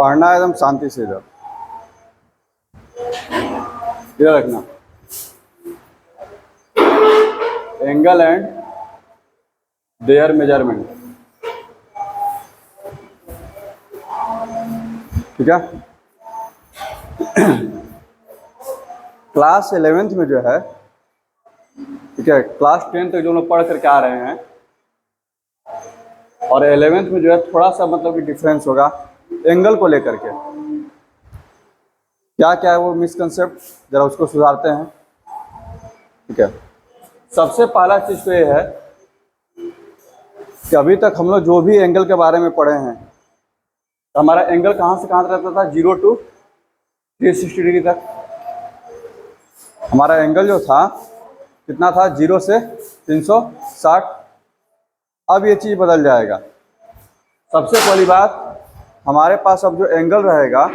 पढ़ना है एकदम शांति से। इधर इधर रखना। एंगल एंड देयर मेजरमेंट, ठीक है। क्लास 11th में जो है, ठीक है, क्लास 10 तक जो हम लोग पढ़ करके आ रहे हैं, और 11th में जो है थोड़ा सा मतलब कि डिफरेंस होगा एंगल को लेकर के। क्या क्या है वो मिसकंसेप्ट, जरा उसको सुधारते हैं, ठीक है। सबसे पहला चीज तो ये है कि अभी तक हम लोग जो भी एंगल के बारे में पढ़े हैं, तो हमारा एंगल कहाँ से कहाँ रहता था, 0 to 360 डिग्री तक। हमारा एंगल जो था कितना था, 0 से 360। अब ये चीज़ बदल जाएगा। सबसे पहली बात, हमारे पास अब जो एंगल रहेगा,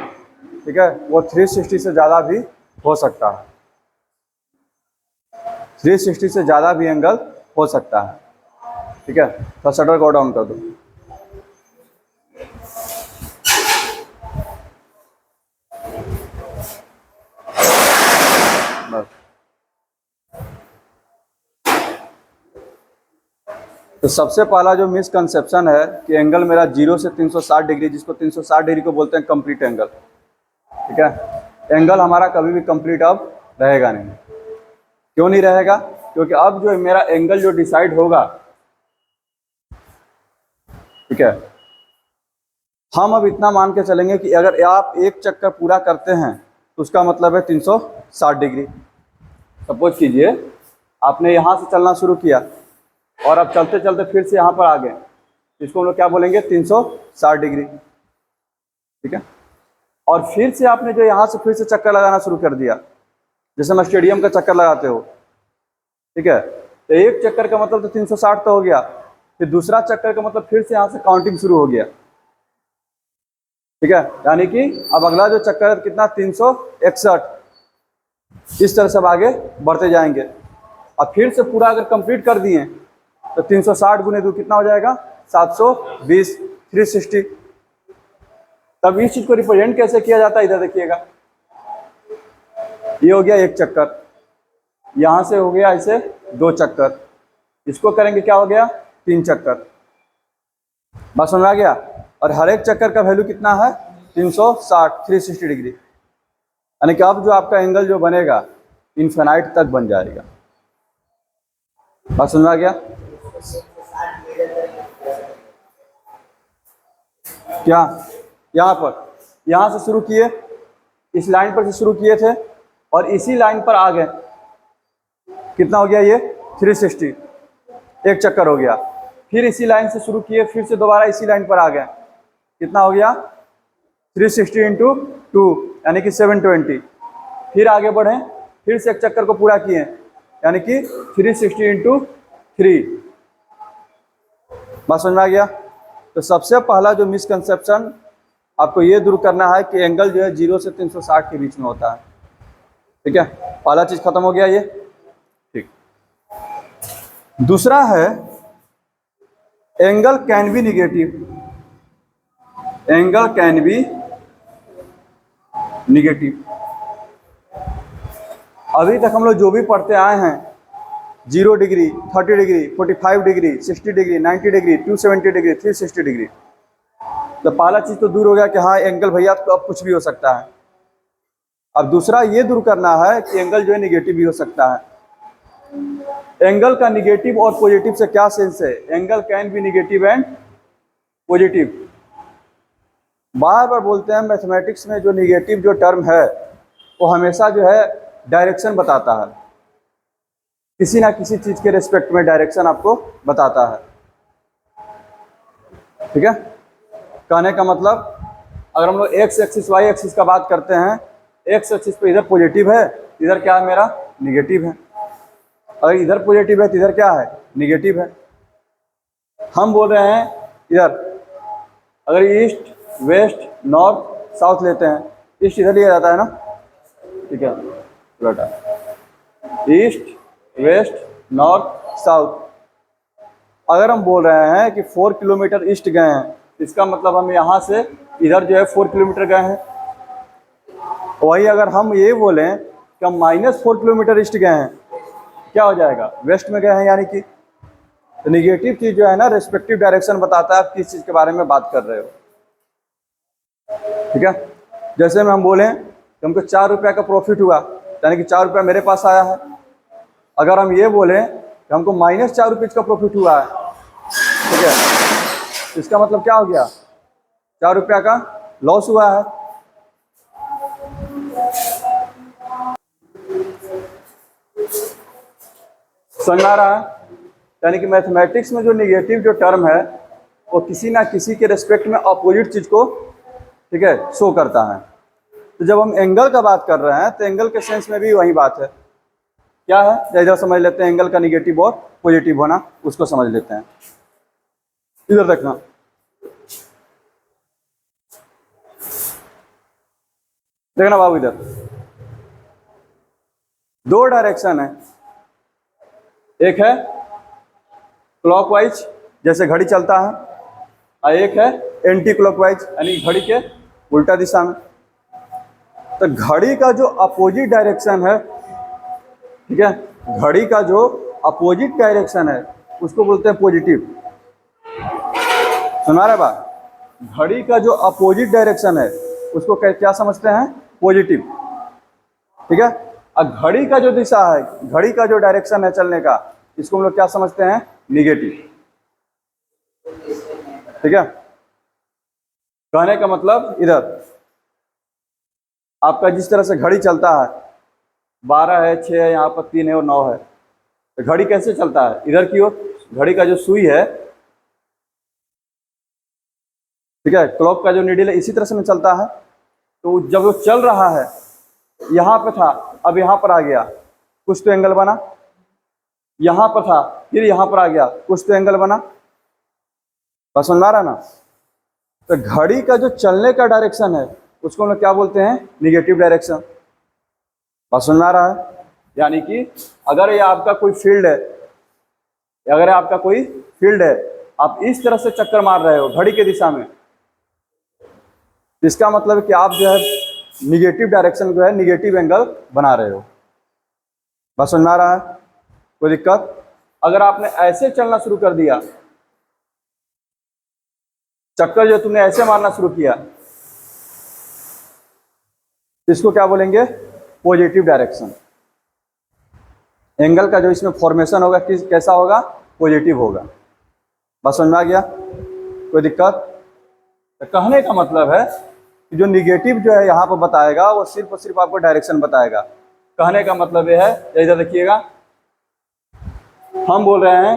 ठीक है, वो 360 से ज़्यादा भी हो सकता है। 360 से ज़्यादा भी एंगल हो सकता है, ठीक है। तो शटर को डाउन कर दो। तो सबसे पहला जो मिसकंसेप्शन है कि एंगल मेरा 0 से 360 डिग्री, जिसको 360 डिग्री को बोलते हैं कंप्लीट एंगल, ठीक है। एंगल हमारा कभी भी कंप्लीट अब रहेगा नहीं। क्यों नहीं रहेगा? क्योंकि अब जो मेरा एंगल जो डिसाइड होगा, ठीक है, हम अब इतना मान के चलेंगे कि अगर आप एक चक्कर पूरा करते हैं तो उसका मतलब है 360 डिग्री। सपोज कीजिए आपने यहाँ से चलना शुरू किया और अब चलते चलते फिर से यहाँ पर आ गए, इसको हम लोग क्या बोलेंगे, 360 डिग्री, ठीक है। और फिर से आपने जो यहाँ से फिर से चक्कर लगाना शुरू कर दिया, जैसे हम स्टेडियम का चक्कर लगाते हो, ठीक है, तो एक चक्कर का मतलब तो 360 तो हो गया, फिर दूसरा चक्कर का मतलब फिर से यहाँ से काउंटिंग शुरू हो गया, ठीक है। यानी कि अब अगला जो चक्कर है कितना, 361। इस तरह से अब आगे बढ़ते जाएंगे। अब फिर से पूरा अगर कंप्लीट कर दिए तो 360 गुने 2 कितना हो जाएगा, 720, 360। तब इस चीज को रिप्रेजेंट कैसे किया जाता है, इधर देखिएगा। ये हो गया एक चक्कर, यहां से हो गया ऐसे 2 चक्कर, इसको करेंगे क्या हो गया, 3 चक्कर। बात समझ में आ गया? और हर एक चक्कर का वैल्यू कितना है, 360, 360 डिग्री। यानी कि अब जो आपका एंगल जो बनेगा इनफिनाइट तक बन जाएगा। बात समझ में आ गया? क्या यहाँ पर, यहाँ से शुरू किए, इस लाइन पर से शुरू किए थे और इसी लाइन पर आ गए, कितना हो गया ये, 360, एक चक्कर हो गया। फिर इसी लाइन से शुरू किए, फिर से दोबारा इसी लाइन पर आ गए, कितना हो गया, 360 इंटू 2 यानी कि 720। फिर आगे बढ़े, फिर से एक चक्कर को पूरा किए, यानी कि 360 इंटू 3। बात समझ में आ गया? तो सबसे पहला जो मिसकंसेप्शन आपको ये दूर करना है कि एंगल जो है 0 से 360 के बीच में होता है, ठीक है। पहला चीज खत्म हो गया ये, ठीक। दूसरा है angle can be negative. Angle can be negative. अभी तक हम लोग जो भी पढ़ते आए हैं, 0 degree, 30 degree, 45 degree, 60 degree, 90 degree, 270 degree, 360 degree, तो पहला चीज तो दूर हो गया कि हाँ एंगल भैया तो अब कुछ भी हो सकता है। अब दूसरा ये दूर करना है कि एंगल जो है निगेटिव भी हो सकता है। एंगल का निगेटिव और पॉजिटिव से क्या सेंस है, angle can be negative and positive. बार बार बोलते हैं मैथमेटिक्स में जो निगेटिव जो टर्म है वो हमेशा जो है डायरेक्शन बताता है, किसी ना किसी चीज के रिस्पेक्ट में डायरेक्शन आपको बताता है, ठीक है। कहने का मतलब अगर हम लोग एक्स एक्सिस वाई एक्सिस का बात करते हैं, एक्स एक्सिस पे इधर पॉजिटिव है, इधर क्या है मेरा निगेटिव है। अगर इधर पॉजिटिव है तो इधर क्या है, निगेटिव है। हम बोल रहे हैं इधर अगर ईस्ट वेस्ट नॉर्थ साउथ लेते हैं, ईस्ट इधर लिया जाता है ना, ठीक है, उल्टा ईस्ट वेस्ट नॉर्थ साउथ। अगर हम बोल रहे हैं कि 4 किलोमीटर ईस्ट गए हैं, इसका मतलब हम यहाँ से इधर जो है 4 किलोमीटर गए हैं। वही अगर हम ये बोलें कि हम -4 किलोमीटर ईस्ट गए हैं, क्या हो जाएगा, वेस्ट में गए हैं। यानी कि तो निगेटिव चीज जो है ना, रेस्पेक्टिव डायरेक्शन बताता है आप किस चीज के बारे में बात कर रहे हो। ठीक है, जैसे में हम बोलें कि हमको 4 रुपये का प्रॉफिट हुआ, यानी कि 4 रुपया मेरे पास आया है। अगर हम ये बोलें कि हमको -4 रुपये का प्रॉफिट हुआ है, ठीक है, इसका मतलब क्या हो गया, 4 रुपया का लॉस हुआ है। समझ आ रहा है? यानी कि मैथमेटिक्स में जो निगेटिव जो टर्म है वो किसी ना किसी के रिस्पेक्ट में अपोजिट चीज को, ठीक है, शो करता है। तो जब हम एंगल का बात कर रहे हैं तो एंगल के सेंस में भी वही बात है। क्या है, इधर समझ लेते हैं एंगल का निगेटिव और पॉजिटिव होना, उसको समझ लेते हैं। इधर देखना, देखना बाबू, इधर 2 डायरेक्शन है। एक है क्लॉकवाइज जैसे घड़ी चलता है, और एक है एंटी क्लॉकवाइज यानी घड़ी के उल्टा दिशा में। तो घड़ी का जो अपोजिट डायरेक्शन है, ठीक है, घड़ी का जो अपोजिट डायरेक्शन है उसको बोलते हैं पॉजिटिव। सुना रहे बात, घड़ी का जो अपोजिट डायरेक्शन है उसको क्या समझते हैं, पॉजिटिव। ठीक है, और घड़ी का जो दिशा है, घड़ी का जो डायरेक्शन है चलने का, इसको हम लोग क्या समझते हैं, निगेटिव। ठीक है, कहने का मतलब इधर आपका जिस तरह से घड़ी चलता है, 12 है, 6 है, यहाँ पर 3 है और 9 है, तो घड़ी कैसे चलता है, इधर की ओर घड़ी का जो सुई है, ठीक है, क्लॉक का जो नीडल है इसी तरह से में चलता है। तो जब वो चल रहा है, यहाँ पे था, अब यहाँ पर आ गया, कुछ तो एंगल बना, यहाँ पर था, फिर यहाँ पर आ गया, कुछ तो एंगल बना। बस समझ आ रहा ना? तो घड़ी का जो चलने का डायरेक्शन है उसको हम लोग क्या बोलते हैं, निगेटिव डायरेक्शन। बस समझ आ रहा है? यानी कि अगर ये आपका कोई फील्ड है, अगर आपका कोई फील्ड है, आप इस तरह से चक्कर मार रहे हो घड़ी के दिशा में, इसका मतलब है कि आप जो है निगेटिव डायरेक्शन जो है, निगेटिव एंगल बना रहे हो। बस समझ में आ रहा है? कोई दिक्कत? अगर आपने ऐसे चलना शुरू कर दिया, चक्कर जो तुमने ऐसे मारना शुरू किया, इसको क्या बोलेंगे, पॉजिटिव डायरेक्शन। एंगल का जो इसमें फॉर्मेशन होगा कैसा होगा, पॉजिटिव होगा। बस समझ में आ गया? कोई दिक्कत? तो कहने का मतलब है कि जो निगेटिव जो है यहाँ पर बताएगा वो सिर्फ और सिर्फ आपको डायरेक्शन बताएगा। कहने का मतलब ये है, इधर देखिएगा, हम बोल रहे हैं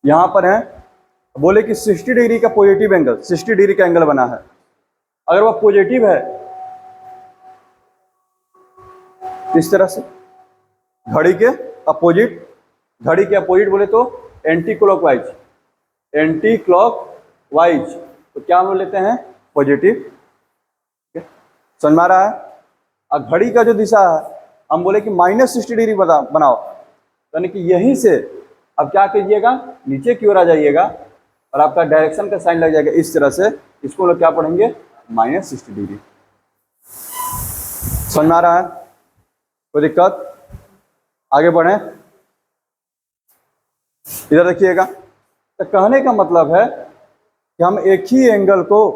यहाँ पर है, बोले कि 60 डिग्री का पॉजिटिव एंगल, 60 डिग्री का एंगल बना है। अगर वह पॉजिटिव है इस तरह से, घड़ी के अपोजिट, घड़ी के अपोजिट बोले तो एंटी क्लॉकवाइज, एंटी क्लॉकवाइज, तो क्या हम लेते हैं, पॉजिटिव। समझ में आ रहा है? और घड़ी का जो दिशा है हम बोले कि -60 डिग्री बनाओ, यानी कि यहीं से अब क्या कीजिएगा, नीचे की ओर आ जाइएगा और आपका डायरेक्शन का साइन लग जाएगा इस तरह से। इसको लोग क्या पढ़ेंगे, -60 डिग्री। समझ में आ रहा है? कोई दिक्कत? आगे बढ़े, इधर देखिएगा। तो कहने का मतलब है कि हम एक ही एंगल को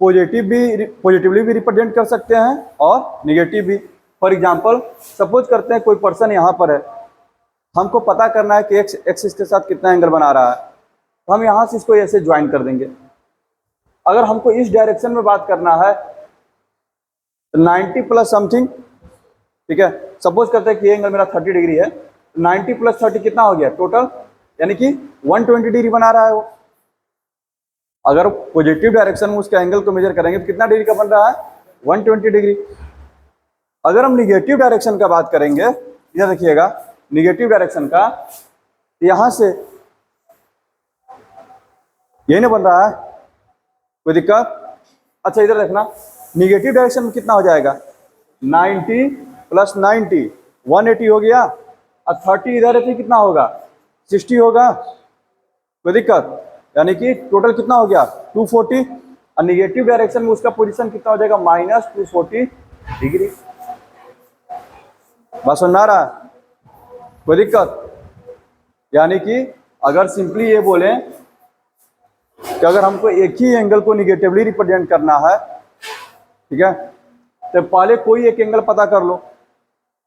पॉजिटिवली भी रिप्रेजेंट कर सकते हैं और निगेटिव भी। फॉर एग्जांपल, सपोज करते हैं कोई पर्सन यहाँ पर है, हमको पता करना है कि एक्स इसके साथ कितना एंगल बना रहा है, तो हम यहाँ से इसको ऐसे ज्वाइन कर देंगे। अगर हमको इस डायरेक्शन में बात करना है तो 90 प्लस समथिंग, ठीक है, सपोज करते हैं कि ये एंगल मेरा 30 डिग्री है, 90 प्लस 30 कितना हो गया टोटल, यानी कि 120 डिग्री बना रहा है वो। अगर पॉजिटिव डायरेक्शन में उसके एंगल को मेजर करेंगे तो कितना डिग्री का बन रहा है, 120 डिग्री। अगर हम निगेटिव डायरेक्शन का बात करेंगे, इधर देखिएगा, निगेटिव डायरेक्शन का, यहां से यही ना बन रहा है, कोई दिक्कत? अच्छा इधर देखना, निगेटिव डायरेक्शन में कितना हो जाएगा, 90 प्लस 90 180 हो गया, और 30 इधर है तो कितना होगा, 60 होगा। कोई दिक्कत? यानी कि टोटल कितना हो गया, 240। और निगेटिव डायरेक्शन में उसका पोजीशन कितना हो जाएगा, -240 डिग्री। बात समझ में आ रहा है, कोई दिक्कत? यानी कि अगर सिंपली ये बोलें कि अगर हमको एक ही एंगल को निगेटिवली रिप्रेजेंट करना है, ठीक है, तो पहले कोई एक एंगल पता कर लो।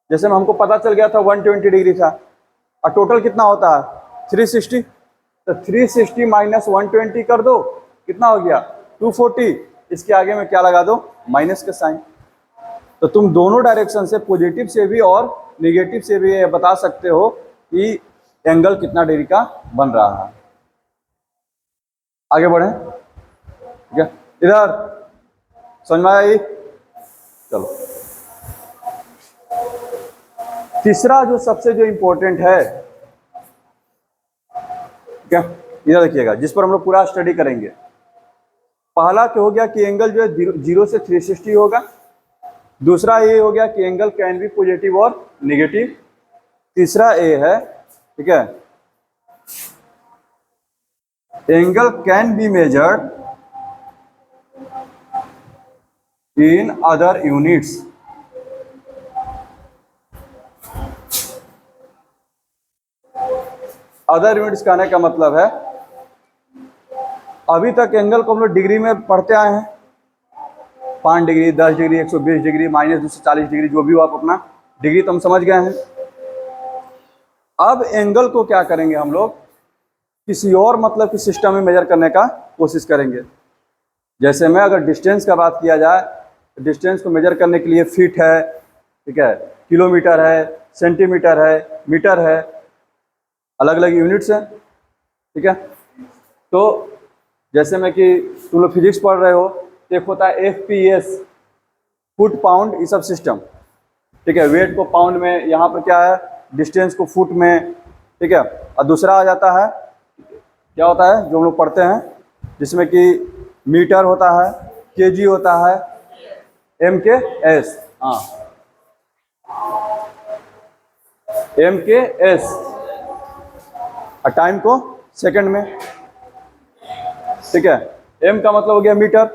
जैसे हमको पता चल गया था 120 डिग्री था, और टोटल कितना होता है 360, तो 360 माइनस 120 कर दो, कितना हो गया 240। इसके आगे में क्या लगा दो, माइनस का साइन। तो तुम दोनों डायरेक्शन से, पॉजिटिव से भी और निगेटिव से भी ये बता सकते हो कि एंगल कितना डिग्री का बन रहा है। आगे बढ़े, ठीक है, इधर समझ में आई? चलो, तीसरा जो सबसे जो इंपॉर्टेंट है, ठीक है, इधर देखिएगा, जिस पर हम लोग पूरा स्टडी करेंगे। पहला क्या हो गया कि एंगल जो है 0 से 360 होगा। दूसरा ये हो गया कि एंगल कैन बी पॉजिटिव और नेगेटिव। तीसरा ए है, ठीक है, angle can be measured in other units. Other units कहने का मतलब है, अभी तक एंगल को हम लोग डिग्री में पढ़ते आए हैं, 5 डिग्री, 10 डिग्री, 120 डिग्री, -240 डिग्री, जो भी हो आप अपना डिग्री तो हम समझ गए हैं। अब एंगल को क्या करेंगे हम लोग, किसी और मतलब कि सिस्टम में मेजर करने का कोशिश करेंगे। जैसे में अगर डिस्टेंस का बात किया जाए, तो डिस्टेंस को मेजर करने के लिए फीट है, ठीक है, किलोमीटर है, सेंटीमीटर है, मीटर है, अलग अलग यूनिट्स हैं, ठीक है। तो जैसे में कि तुम लोग फिजिक्स पढ़ रहे हो, तो एक होता है FPS, फुट पाउंड, ये सब सिस्टम, ठीक है। वेट को पाउंड में, यहाँ पर क्या है, डिस्टेंस को फुट में, ठीक है। और दूसरा आ जाता है, क्या होता है जो हम लोग पढ़ते हैं, जिसमें कि मीटर होता है, केजी होता है, MKS, हाँ, MKS, और टाइम को सेकंड में, ठीक है। M का मतलब हो गया मीटर,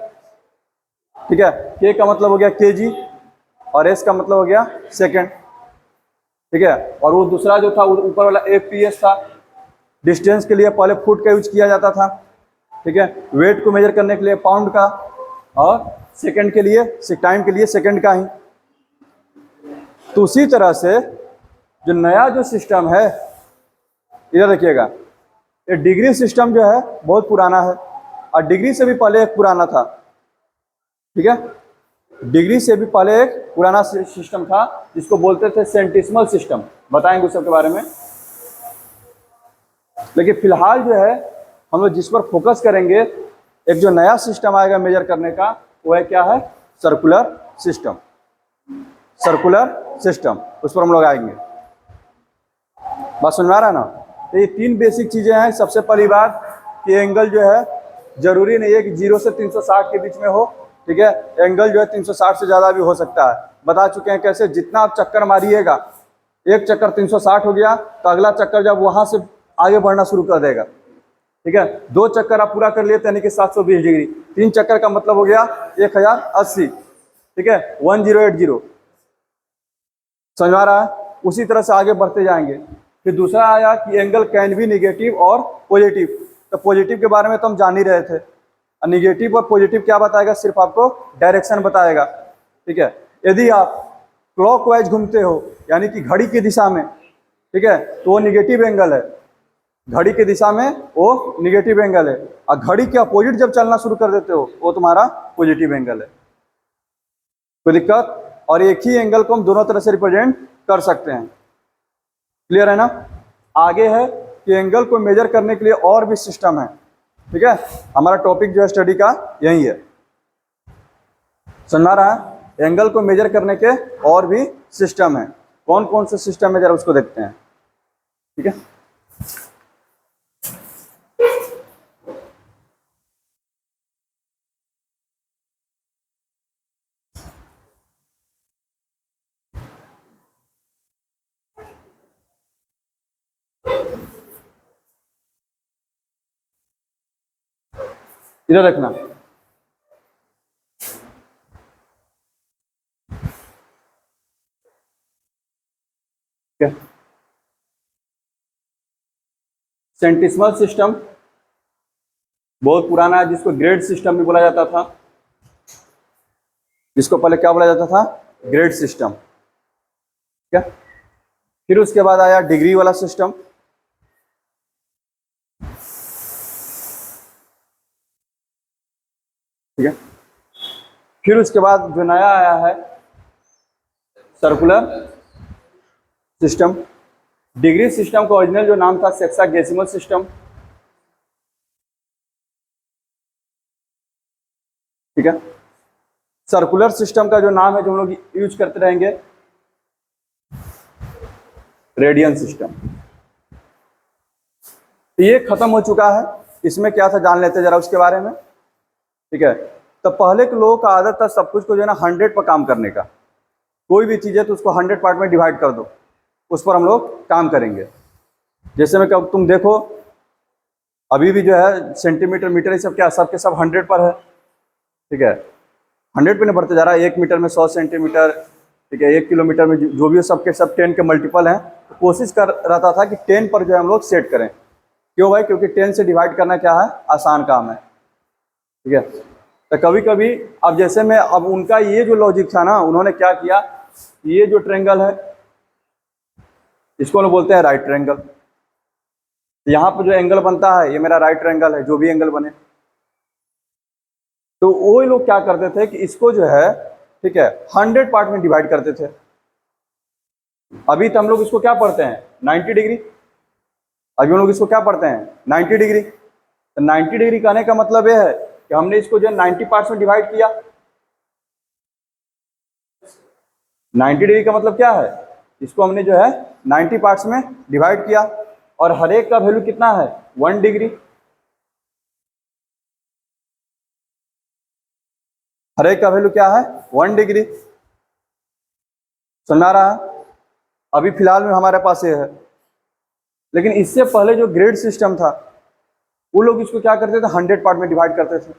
ठीक है, K का मतलब हो गया केजी, और S का मतलब हो गया सेकंड, ठीक है। और वो दूसरा जो था ऊपर वाला FPS था, डिस्टेंस के लिए पहले फुट का यूज किया जाता था, ठीक है, वेट को मेजर करने के लिए पाउंड का, और सेकंड के लिए, टाइम के लिए सेकंड का ही। तो उसी तरह से जो नया जो सिस्टम है, इधर देखिएगा, ये डिग्री सिस्टम जो है बहुत पुराना है, और डिग्री से भी पहले एक पुराना था, ठीक है, डिग्री से भी पहले एक पुराना सिस्टम था जिसको बोलते थे सेंटिसिमल सिस्टम, बताएंगे उस सब के बारे में। लेकिन फिलहाल जो है हम लोग जिस पर फोकस करेंगे, एक जो नया सिस्टम आएगा मेजर करने का, वो है क्या है, सर्कुलर सिस्टम। सर्कुलर सिस्टम, उस पर हम लोग आएंगे। बात समझ में आ रहा है ना? तो ये 3 बेसिक चीजें हैं। सबसे पहली बात कि एंगल जो है जरूरी नहीं है कि 0 से 360 के बीच में हो, ठीक है, एंगल जो है 360 से ज्यादा भी हो सकता है। बता चुके हैं कैसे, जितना आप चक्कर मारिएगा, एक चक्कर 360 हो गया तो अगला चक्कर जब वहां से आगे बढ़ना शुरू कर देगा, ठीक है। 2 चक्कर आप पूरा कर लिए यानी कि 720 डिग्री, 3 चक्कर का मतलब हो गया 1080, ठीक है, 1080। समझ में आ रहा है? उसी तरह से आगे बढ़ते जाएंगे। फिर दूसरा आया कि एंगल कैन बी निगेटिव और पॉजिटिव। तो पॉजिटिव के बारे में तो हम जान ही रहे थे, और निगेटिव और पॉजिटिव क्या बताएगा, सिर्फ आपको डायरेक्शन बताएगा, ठीक है। यदि आप क्लॉकवाइज घूमते हो, यानी कि घड़ी की दिशा में, ठीक है, तो वो निगेटिव एंगल है, घड़ी की दिशा में वो निगेटिव एंगल है। और घड़ी के अपोजिट जब चलना शुरू कर देते हो, वो तुम्हारा पॉजिटिव एंगल है। कोई दिक्कत? और एक ही एंगल को हम दोनों तरह से रिप्रेजेंट कर सकते हैं। क्लियर है ना? आगे है कि एंगल को मेजर करने के लिए और भी सिस्टम है, ठीक है। हमारा टॉपिक जो है स्टडी का यही है, समझ आ रहा है? एंगल को मेजर करने के और भी सिस्टम है। कौन कौन से सिस्टम है जरा उसको देखते हैं, ठीक है। इधर देखना, ठीक है। सेंटिसिमल सिस्टम बहुत पुराना है, जिसको ग्रेड सिस्टम भी बोला जाता था, जिसको पहले क्या बोला जाता था, ग्रेड सिस्टम। ठीक है। फिर उसके बाद आया डिग्री वाला सिस्टम। ठीक है। फिर उसके बाद जो नया आया है सर्कुलर सिस्टम। डिग्री सिस्टम का ओरिजिनल जो नाम था सेक्सागेसिमल सिस्टम। ठीक है। सर्कुलर सिस्टम का जो नाम है जो हम लोग यूज करते रहेंगे, रेडियन सिस्टम। तो ये खत्म हो चुका है। इसमें क्या था जान लेते जरा उसके बारे में। ठीक है। तो पहले के लोगों का आदत था सब कुछ को जो है ना 100 पर काम करने का। कोई भी चीज़ है तो उसको 100 पार्ट में डिवाइड कर दो, उस पर हम लोग काम करेंगे। जैसे में कब तुम देखो अभी भी जो है सेंटीमीटर मीटर ये सब क्या सब के सब 100 पर है। ठीक है। 100 पे नहीं बढ़ते जा रहा है। 1 मीटर में 100 सेंटीमीटर। ठीक है। 1 किलोमीटर में जो भी सब के सब 10 के मल्टीपल हैं। तो कोशिश कर रहा था कि 10 पर जो है हम लोग सेट करें। क्यों भाई? क्योंकि 10 से डिवाइड करना क्या है, आसान काम है। ठीक है। तो कभी कभी अब जैसे में अब उनका ये जो लॉजिक था ना, उन्होंने क्या किया, ये जो ट्रेंगल है इसको लोग बोलते हैं राइट ट्रेंगल। यहाँ पर जो एंगल बनता है ये मेरा राइट ट्रेंगल है, जो भी एंगल बने। तो वो लोग क्या करते थे कि इसको जो है, ठीक है, 100 पार्ट में डिवाइड करते थे। अभी तो हम लोग इसको क्या पढ़ते हैं, 90 डिग्री। अभी हम लोग इसको क्या पढ़ते हैं, 90 डिग्री। तो 90 डिग्री कहने का मतलब यह है कि हमने इसको जो है 90 पार्ट्स में डिवाइड किया। 90 डिग्री का मतलब क्या है, इसको हमने जो है 90 पार्ट्स में डिवाइड किया और हर एक का वैल्यू कितना है, 1 डिग्री। हर एक का वैल्यू क्या है, 1 डिग्री। सुना रहा है? अभी फिलहाल में हमारे पास ये है। लेकिन इससे पहले जो ग्रेड सिस्टम था वो लोग इसको क्या करते थे, 100 पार्ट में डिवाइड करते थे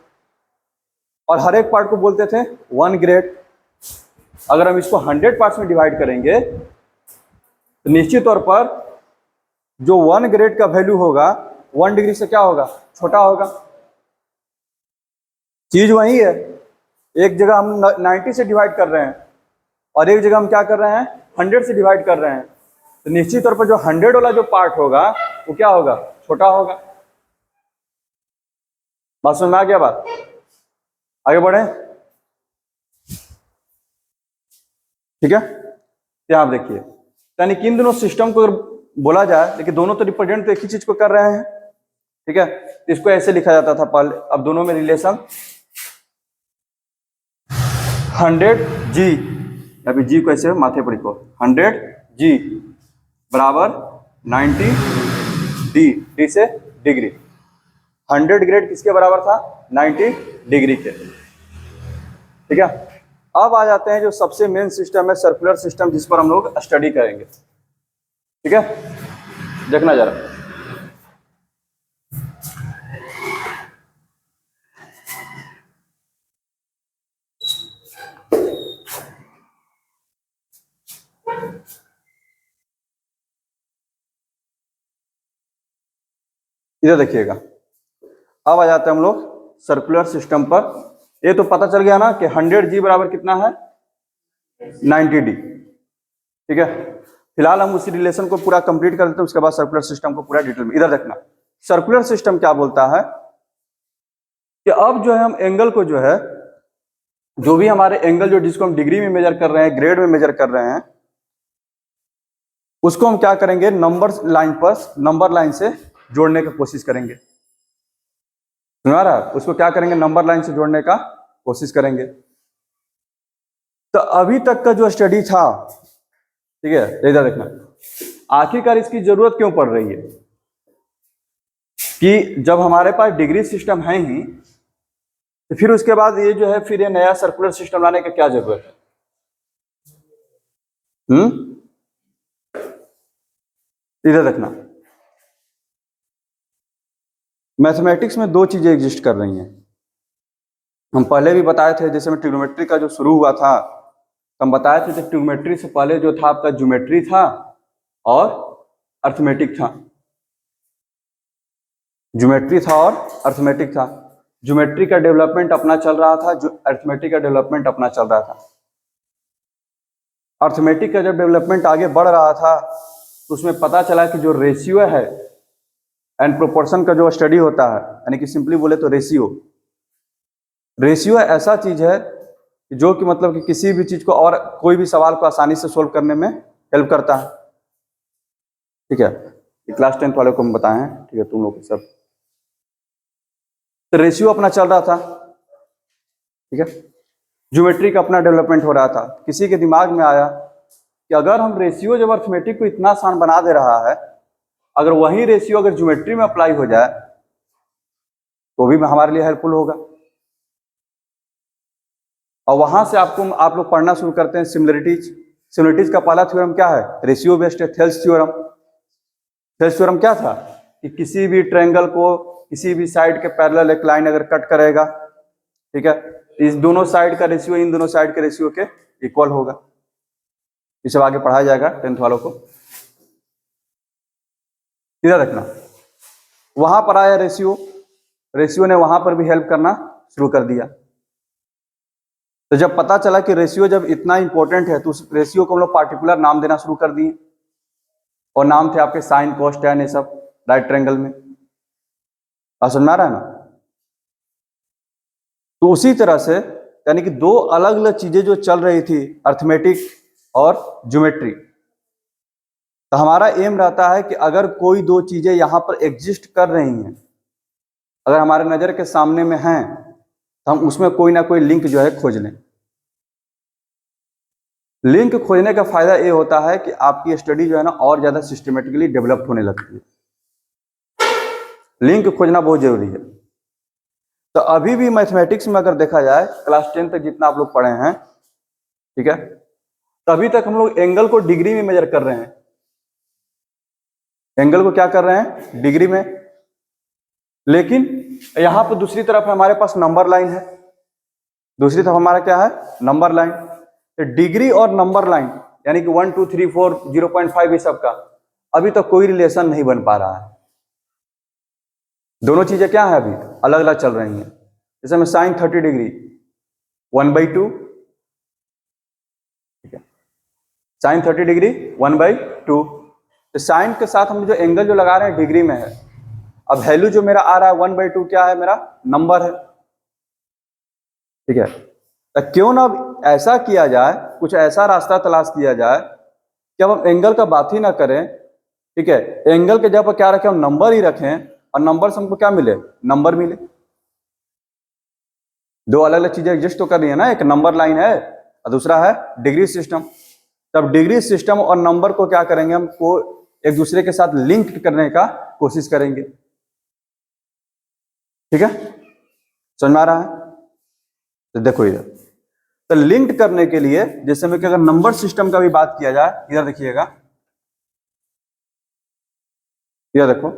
और हर एक पार्ट को बोलते थे 1 ग्रेड। अगर हम इसको 100 पार्ट्स में डिवाइड करेंगे तो निश्चित तौर पर जो 1 ग्रेड का वैल्यू होगा 1 डिग्री से क्या होगा, छोटा होगा। चीज वही है, एक जगह हम 90 से डिवाइड कर रहे हैं और एक जगह हम क्या कर रहे हैं, 100 से डिवाइड कर रहे हैं। तो निश्चित तौर पर जो 100 वाला जो पार्ट होगा वो क्या होगा, छोटा होगा। बात समझ में आ गया? बात आगे बढ़े। ठीक है। यहाँ देखिए, यानी कि इन दोनों सिस्टम को अगर बोला जाए, लेकिन दोनों तो रिप्रेजेंट तो एक ही चीज को कर रहे हैं। ठीक है। इसको ऐसे लिखा जाता था पहले, अब दोनों में रिलेशन 100 जी, अभी जी को ऐसे माथे पर लिखो, 100 जी बराबर 90 डी, डी से डिग्री। 100 ग्रेड किसके बराबर था, 90 डिग्री के। ठीक है। अब आ जाते हैं जो सबसे मेन सिस्टम है सर्कुलर सिस्टम, जिस पर हम लोग स्टडी करेंगे। ठीक है, देखना जरा। इधर देखिएगा, अब आ जाते हैं हम लोग सर्कुलर सिस्टम पर। ये तो पता चल गया ना कि 100 जी बराबर कितना है, 90 डी। ठीक है। फिलहाल हम उसी रिलेशन को पूरा कंप्लीट कर लेते हैं, उसके बाद सर्कुलर सिस्टम को पूरा डिटेल में। इधर देखना, सर्कुलर सिस्टम क्या बोलता है कि अब जो है हम एंगल को जो है, जो भी हमारे एंगल जो जिसको हम डिग्री में मेजर कर रहे हैं, ग्रेड में मेजर कर रहे हैं, उसको हम क्या करेंगे, नंबर लाइन पर, नंबर लाइन से जोड़ने की कोशिश करेंगे। सुना रहा? उसको क्या करेंगे, नंबर लाइन से जोड़ने का कोशिश करेंगे। तो अभी तक का जो स्टडी था, ठीक है, इधर देखना, आखिरकार इसकी जरूरत क्यों पड़ रही है कि जब हमारे पास डिग्री सिस्टम है ही, तो फिर उसके बाद ये जो है फिर ये नया सर्कुलर सिस्टम लाने की क्या जरूरत है? इधर देखना, मैथमेटिक्स में दो चीजें एग्जिस्ट कर रही हैं। हम पहले भी बताए थे, जैसे में ट्रिग्नोमेट्री का जो शुरू हुआ था, हम बताए थे कि ट्रिग्नोमेट्री से पहले जो था आपका ज्योमेट्री था, और अर्थमेटिक था। ज्योमेट्री था और अर्थमेटिक था। ज्योमेट्री का डेवलपमेंट अपना चल रहा था, जो अर्थमेटिक का डेवलपमेंट अपना चल रहा था। अर्थमेटिक का जब डेवलपमेंट आगे बढ़ रहा था तो उसमें पता चला कि जो रेशियो है एंड प्रोपोर्शन का जो स्टडी होता है, यानी कि सिंपली बोले तो रेशियो ऐसा चीज है जो कि मतलब कि किसी भी चीज को और कोई भी सवाल को आसानी से सोल्व करने में हेल्प करता है। ठीक है, क्लास 10th वाले को हम बताए हैं। ठीक है, तुम लोग सब तो रेशियो अपना चल रहा था। ठीक है, ज्योमेट्री का अपना डेवलपमेंट हो रहा था। किसी के दिमाग में आया कि अगर हम रेशियो जब अर्थमेटिक को इतना आसान बना दे रहा है, अगर वही रेशियो अगर ज्योमेट्री में अप्लाई हो जाए तो भी हमारे लिए हेल्पफुल होगा। और वहां से आप लोग पढ़ना शुरू करते हैं सिमिलरिटीज का पहला थ्योरम क्या है? रेशियो बेस्ड है, थेल्स थ्योरम। थेल्स थ्योरम क्या था कि किसी भी ट्रायंगल को किसी भी साइड के पैरेलल एक लाइन अगर कट करेगा, ठीक है, इस दोनों साइड का रेशियो इन दोनों साइड के रेशियो के इक्वल होगा। ये सब आगे पढ़ाया जाएगा 10th वालों को। इधर रखना, वहां पर आया रेशियो ने वहां पर भी हेल्प करना शुरू कर दिया। तो जब पता चला कि रेशियो जब इतना इंपॉर्टेंट है तो उस रेशियो को हम लोग पार्टिकुलर नाम देना शुरू कर दिए, और नाम थे आपके साइन, कोस, टैन, ये सब राइट ट्रायंगल में। समझ में आ रहा है ना? तो उसी तरह से यानी कि दो अलग अलग चीजें जो चल रही थी, अर्थमेटिक और ज्योमेट्री, तो हमारा एम रहता है कि अगर कोई दो चीजें यहां पर एग्जिस्ट कर रही हैं, अगर हमारे नजर के सामने में हैं, तो हम उसमें कोई ना कोई लिंक जो है खोज लें। लिंक खोजने का फायदा ये होता है कि आपकी स्टडी जो है ना और ज्यादा सिस्टमेटिकली डेवलप होने लगती है। लिंक खोजना बहुत जरूरी है। तो अभी भी मैथमेटिक्स में अगर देखा जाए, क्लास 10 तक जितना आप लोग पढ़े हैं, ठीक है, तभी तक हम लोग एंगल को डिग्री में मेजर कर रहे हैं। एंगल को क्या कर रहे हैं? डिग्री में। लेकिन यहां पर दूसरी तरफ हमारे पास नंबर लाइन है। दूसरी तरफ हमारा क्या है? Number line. तो डिग्री और नंबर लाइन यानी कि 1 2 3 4 0.5 ये सब का अभी तक कोई रिलेशन नहीं बन पा रहा है। दोनों चीजें क्या है? अभी अलग अलग चल रही हैं। जैसे में साइन 30 डिग्री 1/2, ठीक है, साइन 30 डिग्री 1/2। तो साइन के साथ हम जो एंगल जो लगा रहे हैं डिग्री में है। अब वैल्यू जो मेरा आ रहा है 1/2 क्या है? मेरा नंबर है। ठीक है, तो क्यों ना ऐसा किया जाए, कुछ ऐसा रास्ता तलाश किया जाए कि अब हम एंगल का बात ही ना करें। ठीक है, एंगल के जगह पर क्या रखें? हम नंबर ही रखें, और नंबर से हमको क्या मिले? नंबर मिले। दो अलग अलग चीजें एग्जिस्ट तो कर रही है ना, एक नंबर लाइन है और दूसरा है डिग्री सिस्टम। तब डिग्री सिस्टम और नंबर को क्या करेंगे? हमको एक दूसरे के साथ लिंक करने का कोशिश करेंगे। ठीक है, समझ में आ रहा है? तो देखो इधर, तो लिंक्ड करने के लिए जैसे में कि अगर नंबर सिस्टम का भी बात किया जाए, इधर देखिएगा, इधर देखो,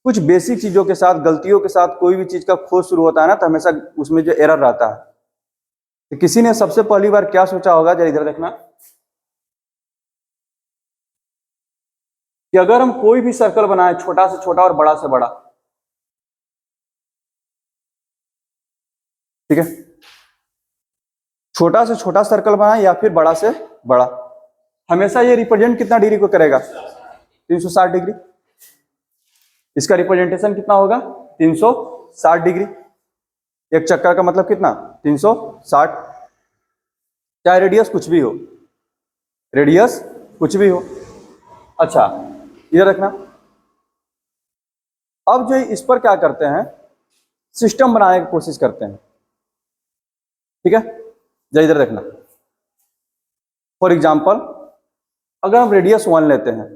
कुछ बेसिक चीजों के साथ, गलतियों के साथ कोई भी चीज का खोज शुरू होता है ना, तो हमेशा उसमें जो एरर रहता है। तो किसी ने सबसे पहली बार क्या सोचा होगा? जरा इधर देखना, कि अगर हम कोई भी सर्कल बनाए, छोटा से छोटा और बड़ा से बड़ा, ठीक है, छोटा से छोटा सर्कल बनाए या फिर बड़ा से बड़ा, हमेशा ये रिप्रेजेंट कितना डिग्री को करेगा? 360 डिग्री। इसका रिप्रेजेंटेशन कितना होगा? 360 डिग्री। एक चक्कर का मतलब कितना? 360। चाहे रेडियस कुछ भी हो, रेडियस कुछ भी हो। अच्छा, इधर रखना। अब जो इस पर क्या करते हैं? सिस्टम बनाने की कोशिश करते हैं। ठीक है, जरा इधर देखना। फॉर एग्जाम्पल, अगर हम रेडियस 1 लेते हैं,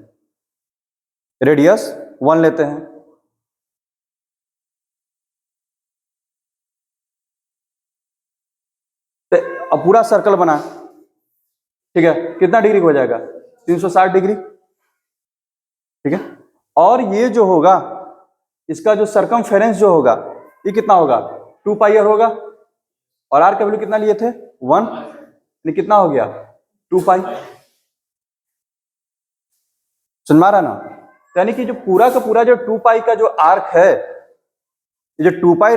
रेडियस 1 लेते हैं, तो अब पूरा सर्कल बना, ठीक है, कितना डिग्री हो जाएगा? 360 डिग्री। ठीक है, और ये जो होगा, इसका जो सरकमफेरेंस जो होगा, ये कितना होगा? 2 पाई आर होगा। और आर का वैल्यू कितना लिए थे? 1, कितना हो गया? 2 पाई। समझ में आ रहा ना? यानी कि जो पूरा का पूरा जो 2 पाई का जो आर्क है, ये जो 2 पाई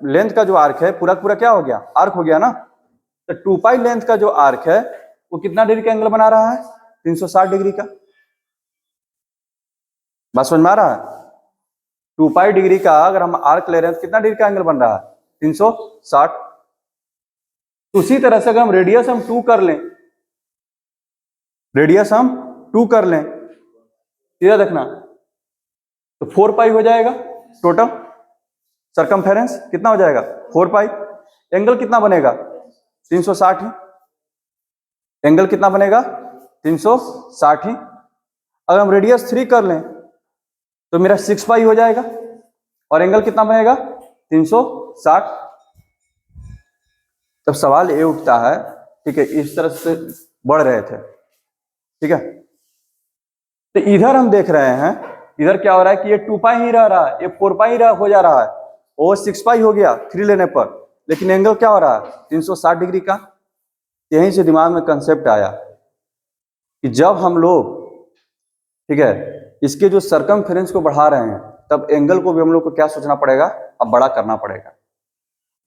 लेंथ का जो आर्क है पूरा पूरा क्या हो गया, आर्क हो गया ना। तो 2 पाई लेंथ का जो आर्क है वो कितना डिग्री का एंगल बना रहा है, 360 डिग्री का। बात समझ में आ रहा है? 2 पाई डिग्री का अगर हम आर्क ले रहे हैं तो कितना डिग्री का एंगल बन रहा है, 360। तो उसी तरह से अगर हम रेडियस हम 2 कर लें, रेडियस हम 2 कर लें, सीधा देखना, तो 4 पाई हो जाएगा टोटल सरकमफेरेंस। कितना हो जाएगा, 4 पाई। एंगल कितना बनेगा, 360 ही। एंगल कितना बनेगा, 360 ही। अगर हम रेडियस 3 कर लें तो मेरा 6 पाई हो जाएगा, और एंगल कितना बनेगा, 360। तब सवाल ये उठता है, ठीक है, इस तरह से बढ़ रहे थे, ठीक है। तो इधर हम देख रहे हैं, इधर क्या हो रहा है कि ये 2 पाई ही रह रहा है, ये 4 पाई हो जा रहा है, और 6 पाई हो गया 3 लेने पर, लेकिन एंगल क्या हो रहा है, 360 डिग्री का। यहीं से दिमाग में कंसेप्ट आया कि जब हम लोग, ठीक है, इसके जो सरकमफेरेंस को बढ़ा रहे हैं तब एंगल को भी हम लोग को क्या सोचना पड़ेगा, अब बड़ा करना पड़ेगा।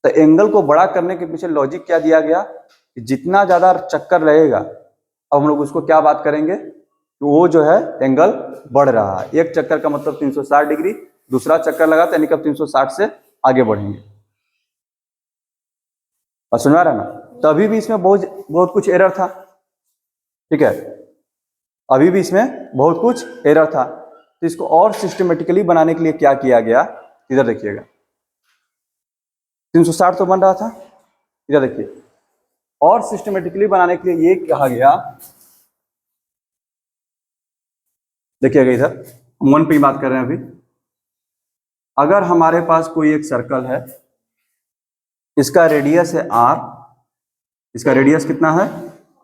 तो एंगल को बड़ा करने के पीछे लॉजिक क्या दिया गया कि जितना ज्यादा चक्कर रहेगा, अब हम लोग उसको क्या बात करेंगे, तो वो जो है एंगल बढ़ रहा है। एक चक्कर का मतलब 360 डिग्री, दूसरा चक्कर लगा तो यानी कि 360 से आगे बढ़ेंगे। और सुना रहा ना? तभी भी इसमें बहुत कुछ एरर था, ठीक है, अभी भी इसमें बहुत कुछ एरर था। तो इसको और सिस्टमेटिकली बनाने के लिए क्या किया गया, इधर देखिएगा, 360 तो बन रहा था, इधर देखिए, और सिस्टमेटिकली बनाने के लिए ये कहा गया, देखिएगा इधर हम 1 पे ही बात कर रहे हैं अभी। अगर हमारे पास कोई एक सर्कल है, इसका रेडियस है r, इसका रेडियस कितना है,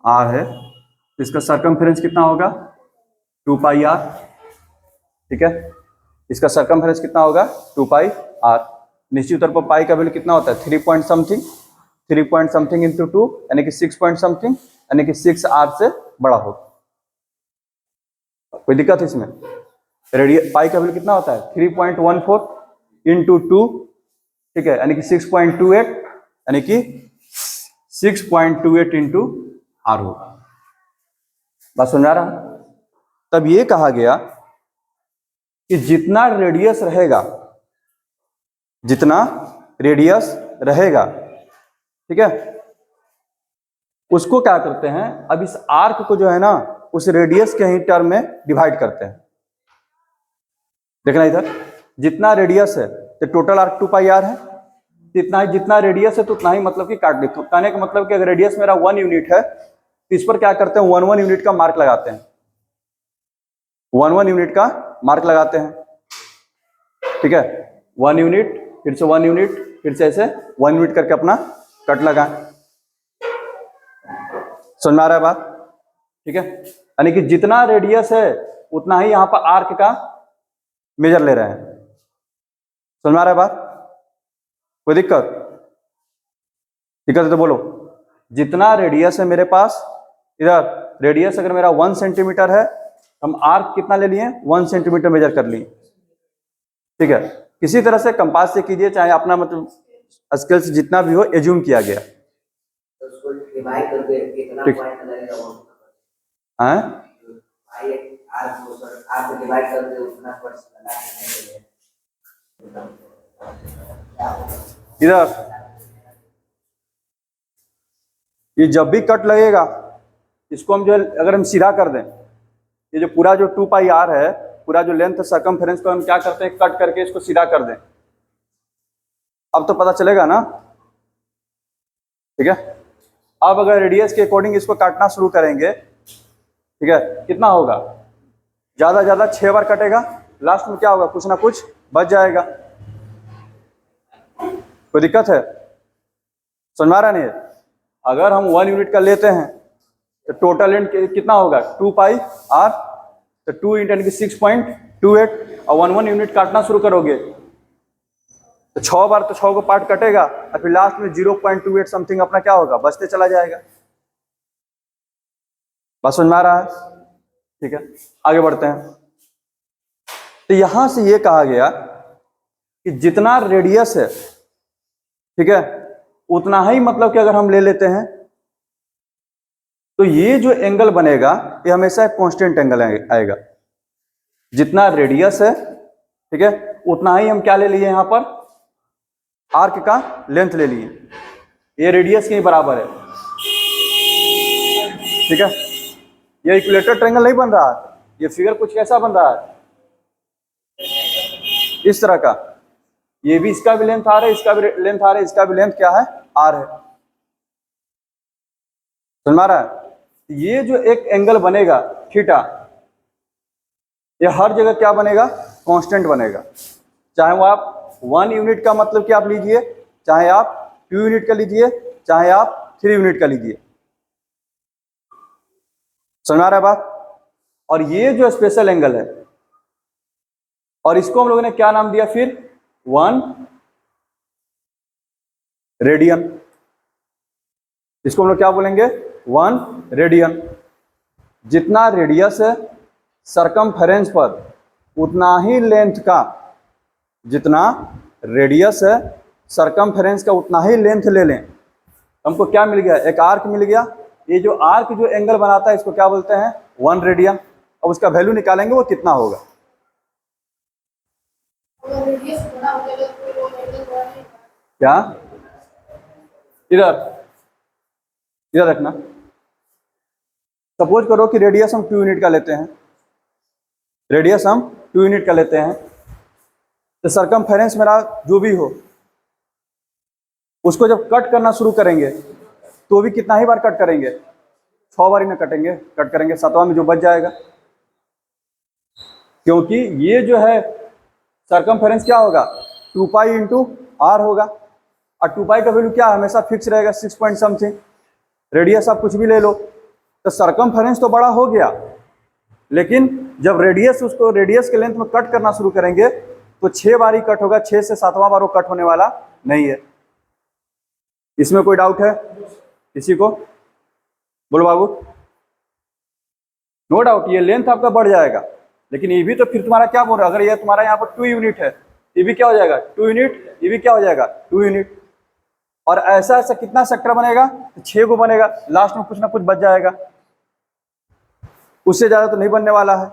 r है, तो इसका सरकमफेरेंस कितना होगा, 2 पाई r, ठीक है। इसका सरकमफेरेंस कितना होगा, 2 पाई r। निश्चित तौर पर पाई का वैल्यू कितना होता है, 3 point something, 3 point something into 2 यानी कि 6 पॉइंट समथिंग, यानी कि 6r से बड़ा होगा। कोई दिक्कत है इसमें? रेडियस पाई का वैल्यू कितना होता है, 3.14 इंटू 2, ठीक है, यानी कि 6.28, यानी कि 6.28 इंटू r होगा। बात समझा रहा? तब ये कहा गया कि जितना रेडियस रहेगा, जितना रेडियस रहेगा, ठीक है, उसको क्या करते हैं, अब इस आर्क को जो है ना उस रेडियस के ही टर्म में डिवाइड करते हैं। देखना इधर, जितना रेडियस है तो टोटल आर्क 2 पाई r है, इतना ही, जितना रेडियस है तो उतना ही मतलब कि काट देते। कहने का मतलब कि अगर रेडियस मेरा 1 यूनिट है तो इस पर क्या करते हैं, 1 यूनिट का मार्क लगाते हैं, 1 यूनिट का मार्क लगाते हैं, ठीक है। 1 यूनिट, फिर से 1 यूनिट, फिर से ऐसे 1 यूनिट करके अपना कट लगाएं। समझ में आ रहा है बात, ठीक है। यानी कि जितना रेडियस है उतना ही यहां पर आर्क का मेजर ले रहे हैं। समझ में आ रहा है बात, कोई दिक्कत? दिक्कत है तो बोलो। जितना रेडियस है मेरे पास, इधर रेडियस अगर मेरा 1 सेंटीमीटर है, हम आर्क कितना ले लिए, 1 सेंटीमीटर मेजर कर लिए, ठीक है। किसी तरह से कंपास से कीजिए, चाहे अपना मतलब स्केल से जितना भी हो, एज्यूम किया गया, डिवाइड करके कितना पॉइंट लगेगा वो, हैं, आई आर को सर आप डिवाइड करके उतना पॉइंट लगा देंगे। इधर ये जब भी कट लगेगा इसको हम जो है, अगर हम सीधा कर दें, ये जो पूरा जो 2 पाई r है, पूरा जो लेंथ सरकमफेरेंस को हम क्या करते हैं, कट करके इसको सीधा कर दें। अब तो पता चलेगा ना, ठीक है। अब अगर रेडियस के अकॉर्डिंग इसको काटना शुरू करेंगे, ठीक है, कितना होगा, ज्यादा ज्यादा 6 बार कटेगा, लास्ट में क्या होगा, कुछ ना कुछ बच जाएगा। कोई दिक्कत है? समझ आ रहा नहीं? अगर हम 1 यूनिट का लेते हैं तो टोटल लेंथ कितना होगा, 2 पाई r, तो 2 इंटू यानी कि 6.28, और 1 यूनिट काटना शुरू करोगे तो 6 बार, तो 6 को पार्ट कटेगा, और फिर लास्ट में 0.28 समथिंग अपना क्या होगा, बचते चला जाएगा। बात समझ में आ रहा है? ठीक है, आगे बढ़ते हैं। तो यहां से ये कहा गया कि जितना रेडियस है, ठीक है, उतना ही मतलब कि अगर हम ले लेते हैं तो ये जो एंगल बनेगा ये हमेशा एक कांस्टेंट एंगल आएगा। जितना रेडियस है, ठीक है, उतना ही हम क्या ले लिए यहां पर, आर्क का लेंथ ले लिए। ये रेडियस के ही बराबर है, ठीक है। ये इक्विलेटरल ट्रायंगल नहीं बन रहा है, ये फिगर कुछ कैसा बन रहा है, इस तरह का। ये भी, इसका भी लेंथ आर है, इसका भी लेंथ आर है, इसका भी लेंथ क्या है, आर है। समझ में आ रहा है? ये जो एक एंगल बनेगा थीटा, ये हर जगह क्या बनेगा, कांस्टेंट बनेगा। चाहे वो आप 1 यूनिट का मतलब कि आप लीजिए, चाहे आप 2 यूनिट का लीजिए, चाहे आप 3 यूनिट का लीजिए। समझ आ रहा है बात? और ये जो स्पेशल एंगल है, और इसको हम लोगों ने क्या नाम दिया फिर, 1 रेडियन। इसको हम लोग क्या बोलेंगे, 1 रेडियन। जितना रेडियस है सरकमफेरेंस पर, उतना ही लेंथ का, जितना रेडियस है सरकमफेरेंस का उतना ही लेंथ ले लें। हमको क्या मिल गया, एक आर्क मिल गया। ये जो आर्क जो एंगल बनाता है इसको क्या बोलते हैं, 1 रेडियन। अब उसका वैल्यू निकालेंगे वो कितना होगा। क्या, इधर इधर रखना। सपोज करो कि रेडियस हम 2 यूनिट का लेते हैं, रेडियस हम 2 यूनिट का लेते हैं, तो सरकमफेरेंस मेरा जो भी हो उसको जब कट करना शुरू करेंगे तो भी कितना ही बार कट करेंगे, 6 बार ही ना कटेंगे, कट करेंगे, 7वां में जो बच जाएगा। क्योंकि ये जो है सरकमफेरेंस क्या होगा, 2 पाई इंटू आर होगा, और 2 पाई का वैल्यू क्या हमेशा फिक्स रहेगा, 6 पॉइंट समथिंग। रेडियस आप कुछ भी ले लो, तो सरकमफेरेंस तो बड़ा हो गया, लेकिन जब रेडियस, उसको रेडियस के लेंथ में कट करना शुरू करेंगे तो 6 बार ही कट होगा, 6 से 7वां बार वो कट होने वाला नहीं है। इसमें कोई डाउट है किसी को, बोलो बाबू। नो डाउट, ये लेंथ आपका बढ़ जाएगा, लेकिन ये भी तो फिर तुम्हारा क्या बोल रहा है, अगर ये तुम्हारा यहाँ पर 2 यूनिट है, ये भी क्या हो जाएगा 2 यूनिट, ये भी क्या हो जाएगा 2 यूनिट। और ऐसा ऐसा कितना सेक्टर बनेगा, 6 को बनेगा, लास्ट में कुछ ना कुछ बच जाएगा, उससे ज्यादा तो नहीं बनने वाला है।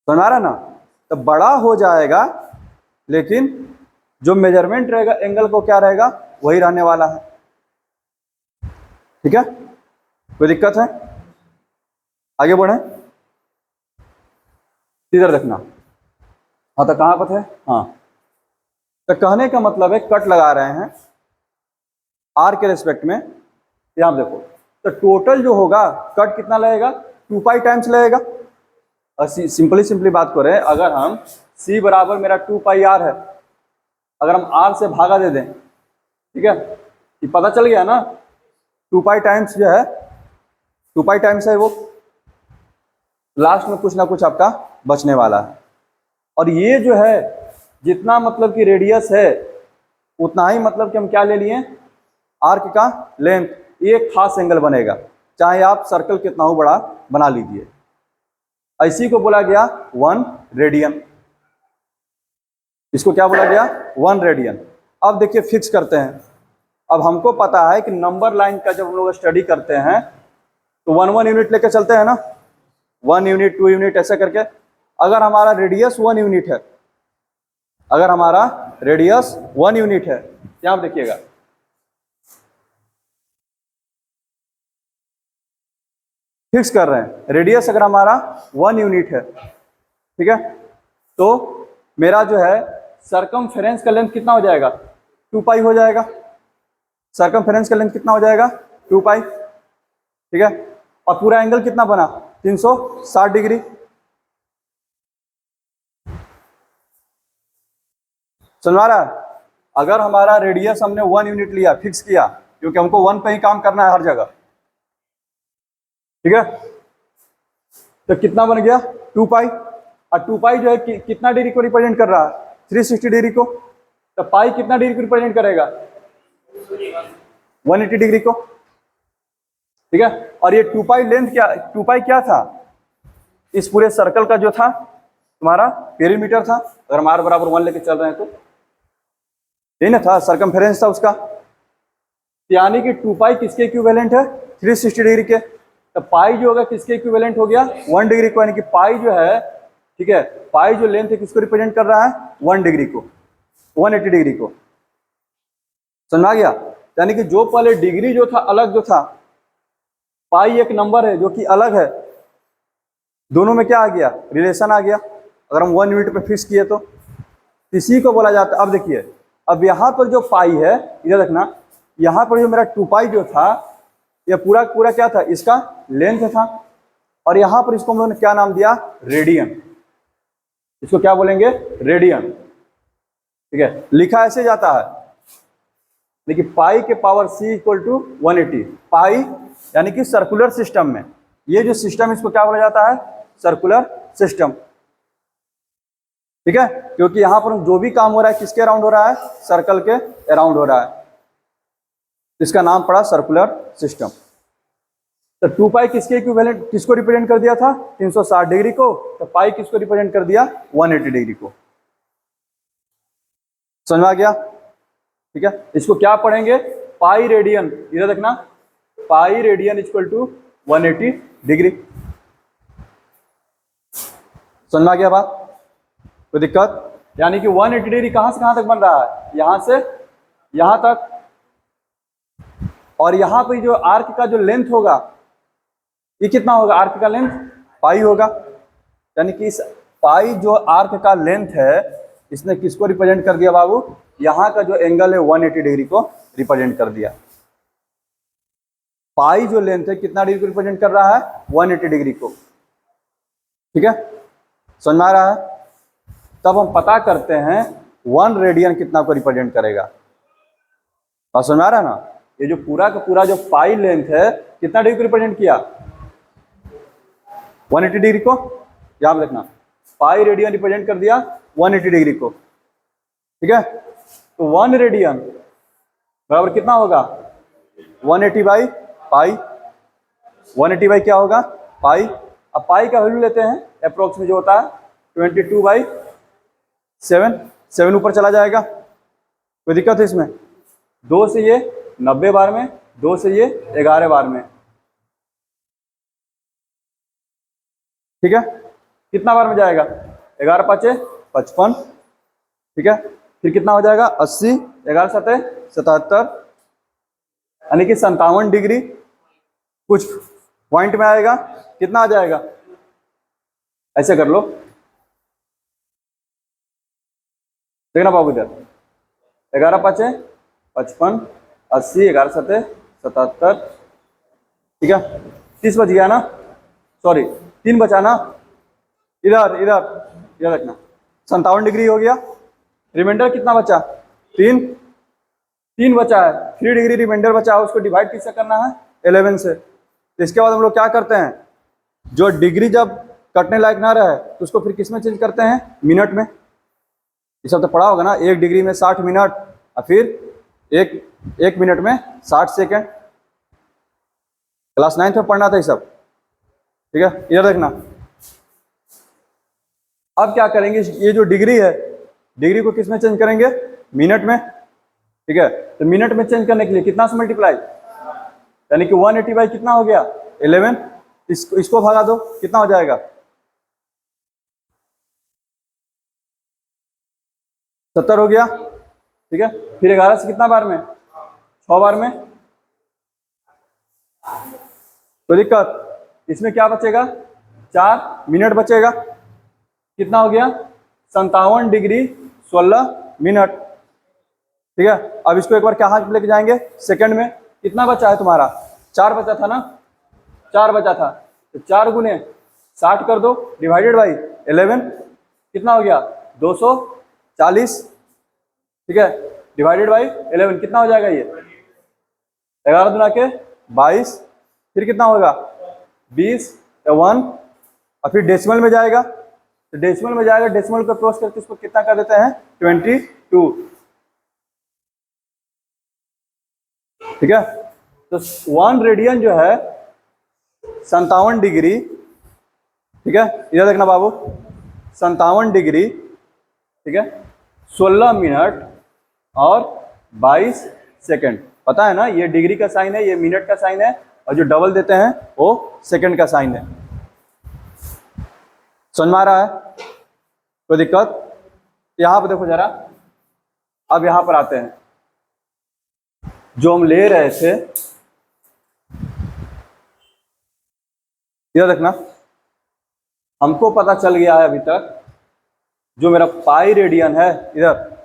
समझ आ रहा ना? तो बड़ा हो जाएगा, लेकिन जो मेजरमेंट रहेगा एंगल को क्या रहेगा, वही रहने वाला है। ठीक है, कोई दिक्कत है? आगे बढ़े, इधर देखना। हाँ, तो कहाँ पर थे, हाँ, तो कहने का मतलब है कट लगा रहे हैं आर के रेस्पेक्ट में। यहाँ देखो, तो टोटल जो होगा कट कितना लगेगा, 2 पाई टाइम्स लगेगा। और सिंपली बात करें, अगर हम c बराबर मेरा 2 पाई आर है, अगर हम r से भागा दे दें, ठीक है, ये पता चल गया ना, 2 पाई टाइम्स जो है, 2 पाई टाइम्स है वो, लास्ट में कुछ ना कुछ आपका बचने वाला है। और ये जो है जितना मतलब कि रेडियस है उतना ही मतलब कि हम क्या ले लिए, आर्क का लेंथ। ये खास एंगल बनेगा, चाहे आप सर्कल कितना हो बड़ा बना लीजिए। इसी को बोला गया 1 रेडियन। इसको क्या बोला गया, 1 रेडियन। अब देखिए फिक्स करते हैं। अब हमको पता है कि नंबर लाइन का जब हम लोग स्टडी करते हैं तो 1 यूनिट लेके चलते हैं ना, 1 यूनिट 2 यूनिट ऐसा करके। अगर हमारा रेडियस 1 यूनिट है, अगर हमारा रेडियस 1 यूनिट है, यहाँ देखिएगा, फिक्स कर रहे हैं, रेडियस अगर हमारा 1 यूनिट है, ठीक है, तो मेरा जो है सरकमफेरेंस का लेंथ कितना हो जाएगा, 2 पाई हो जाएगा। सरकमफेरेंस का लेंथ कितना हो जाएगा, 2 पाई, ठीक है। और पूरा एंगल कितना बना, 360 डिग्री। समझ रहा है? अगर हमारा रेडियस हमने 1 यूनिट लिया, फिक्स किया, क्योंकि हमको 1 पे ही काम करना है हर जगह, ठीक है, तो कितना बन गया 2 पाई। और 2 पाई जो है कितना डिग्री को रिप्रेजेंट कर रहा है, 360 डिग्री को। तो पाई कितना डिग्री को रिप्रेजेंट करेगा, 180 डिग्री को, ठीक है। और ये 2 पाई लेंथ क्या, 2 पाई क्या था, इस पूरे सर्कल का जो था तुम्हारा पेरीमीटर था, अगर हम r बराबर 1 लेके चल रहे हैं तो यही ना था, सरकमफेरेंस था उसका। यानी कि 2 पाई किसके इक्विवेलेंट है, 360 डिग्री के। तो पाई जो होगा किसके इक्विवेलेंट हो गया, 1 डिग्री को। यानी कि पाई जो है, ठीक है, पाई जो लेंथ है किसको रिप्रेजेंट कर रहा है, 1 डिग्री को, 180 डिग्री को। समझ आ गया। यानी कि जो पहले डिग्री जो था अलग जो था, पाई एक नंबर है जो कि अलग है, दोनों में क्या आ गया, रिलेशन आ गया। अगर हम 1 यूनिट पे फिक्स किए तो इसी को बोला जाता है। अब देखिए, अब यहाँ पर जो पाई है, इधर देखना, यहाँ पर जो मेरा 2 पाई जो था, यह पूरा पूरा क्या था, इसका लेंथ था। और यहाँ पर इसको हम लोगों ने क्या नाम दिया, रेडियन। इसको क्या बोलेंगे, रेडियन। ठीक है, लिखा ऐसे जाता है, देखिए पाई के पावर c इक्वल टू 180। पाई यानी कि सर्कुलर सिस्टम में, ये जो सिस्टम इसको क्या बोला जाता है, सर्कुलर सिस्टम। ठीक है, क्योंकि यहां पर जो भी काम हो रहा है किसके अराउंड हो रहा है, सर्कल के अराउंड हो रहा है, इसका नाम पड़ा सर्कुलर सिस्टम। तो 2 पाई किसके इक्विवेलेंट, किसको रिप्रेजेंट कर दिया था, 360 डिग्री को। तो पाई किसको रिप्रेजेंट कर दिया, 180 डिग्री को। समझ में आ गया। ठीक है, इसको क्या पढ़ेंगे, पाई रेडियन। इधर देखना, pi radian equal to 180 degree. समझ में आ गया बात, कोई दिक्कत। यानी कि 180 डिग्री कहां से कहां तक बन रहा है, यहां से यहां तक। और यहां पर जो आर्क का जो लेंथ होगा, ये कितना होगा, आर्क का लेंथ पाई होगा। यानी कि इस पाई जो आर्क का लेंथ है, इसने किसको रिप्रेजेंट कर दिया बाबू, यहां का जो एंगल है 180 डिग्री को रिप्रेजेंट कर दिया। पाई जो लेंथ है कितना डिग्री को रिप्रेजेंट कर रहा है, 180 डिग्री को। ठीक है, समझ में आ रहा है। तब हम पता करते हैं 1 रेडियन कितना को रिप्रेजेंट करेगा। बात समझ में आ रहा है ना। ये जो पूरा का पूरा जो पाई लेंथ है कितना डिग्री को रिप्रेजेंट किया, 180 डिग्री को। यहां पर देखना, पाई रेडियन रिप्रेजेंट कर दिया 180 डिग्री को। ठीक है, तो 1 रेडियन बराबर कितना होगा, 180 बाई पाई। 180 बाई क्या होगा, पाई। अब पाई का वैल्यू लेते हैं, अप्रोक्स में जो होता है 22/7। 7 ऊपर चला जाएगा, कोई दिक्कत है इसमें। 2 से ये 90 बार में, 2 से ये 11 बार में। ठीक है, कितना बार में जाएगा, 11 5 55। ठीक है, फिर कितना हो जाएगा, 80, 11 7 77, यानी कि 57 डिग्री कुछ पॉइंट में आएगा। कितना आ जाएगा, ऐसे कर लो, देखना बाबू इधर, 11 5 55, 80, 11 7 77। ठीक है, 30 बच गया ना, सॉरी 3 बचा ना, इधर इधर इधर रखना, 57 डिग्री हो गया। रिमाइंडर कितना बचा, 3 बचा है, 3 डिग्री रिमाइंडर बचा है, उसको डिवाइड किससे करना है, 11 से। तो इसके बाद हम लोग क्या करते हैं, जो डिग्री जब कटने लायक ना रहे तो उसको फिर किस में चेंज करते हैं, मिनट में। ये सब तो पढ़ा होगा ना, 1 डिग्री में 60 मिनट, और फिर एक मिनट में 60 सेकेंड। क्लास 9th में पढ़ना था ये सब। ठीक है, इधर देखना, अब क्या करेंगे, ये जो डिग्री है, डिग्री को किस में चेंज करेंगे, मिनट में। ठीक है, तो मिनट में चेंज करने के लिए कितना से मल्टीप्लाई, यानी कि 180 बाई कितना हो गया, 11। इसको भगा दो, कितना हो जाएगा, 70 हो गया। ठीक है, फिर 11 से कितना बार में, 6 बार में। तो दिक्कत, इसमें क्या बचेगा, 4 मिनट बचेगा। कितना हो गया, 57 डिग्री 16 मिनट। ठीक है, अब इसको एक बार क्या हाथ लेके जाएंगे, सेकंड में। कितना बचा है तुम्हारा, 4 बचा था ना, 4 बचा था, तो 4 गुने 60 कर दो, डिवाइडेड बाई 11। कितना हो गया, 240। ठीक है, डिवाइडेड बाई 11 कितना हो जाएगा, ये 11 दुना के 22। फिर कितना होगा, 20 या 1, और फिर डेसिमल में जाएगा। तो डेसिमल में जाएगा, डेसिमल को क्रॉस करके इसको कितना कर देते हैं, 22। ठीक है, तो 1 रेडियन जो है 57 डिग्री ठीक है, इधर देखना बाबू, 57 डिग्री, ठीक है, 16 मिनट और 22 सेकंड। पता है ना, ये डिग्री का साइन है, ये मिनट का साइन है, और जो डबल देते हैं वो सेकंड का साइन है। समझ में आ रहा है? कोई दिक्कत? यहां पर देखो जरा, अब यहां पर आते हैं, जो हम ले रहे थे, यह देखना, हमको पता चल गया है अभी तक, जो मेरा पाई रेडियन है, इधर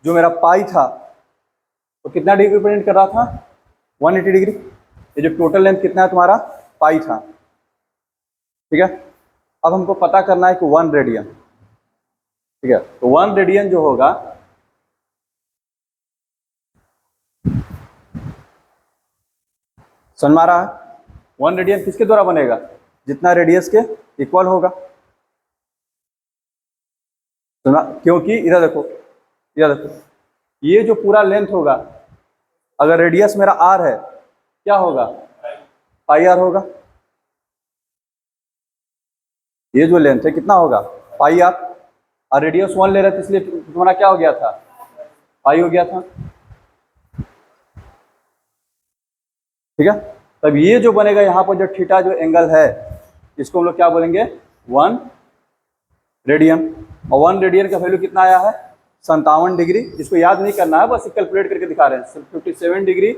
जो मेरा पाई था तो कितना डिग्री रिप्रेजेंट कर रहा था, 180 डिग्री। ये जो टोटल लेंथ कितना है तुम्हारा, पाई था, ठीक है। अब हमको पता करना है कि 1 रेडियन, ठीक है, तो 1 रेडियन जो होगा, समझ में आ रहा है? 1 रेडियन किसके द्वारा बनेगा, जितना रेडियस के इक्वल होगा। सुना? क्योंकि इधर देखो, इधर देखो, ये जो पूरा लेंथ होगा, अगर रेडियस मेरा आर है, क्या होगा, पाई आर होगा। ये जो लेंथ है कितना होगा, पाई आर, और रेडियस 1 ले रहे थे, इसलिए तुम्हारा क्या हो गया था, पाई हो गया था, ठीक है। तब ये जो बनेगा यहाँ पर, जो थीटा जो एंगल है, इसको हम लोग क्या बोलेंगे, 1 रेडियन। और 1 रेडियन का वैल्यू कितना आया है, 57 डिग्री। इसको याद नहीं करना है, बस कैलकुलेट करके दिखा रहे हैं। 57 डिग्री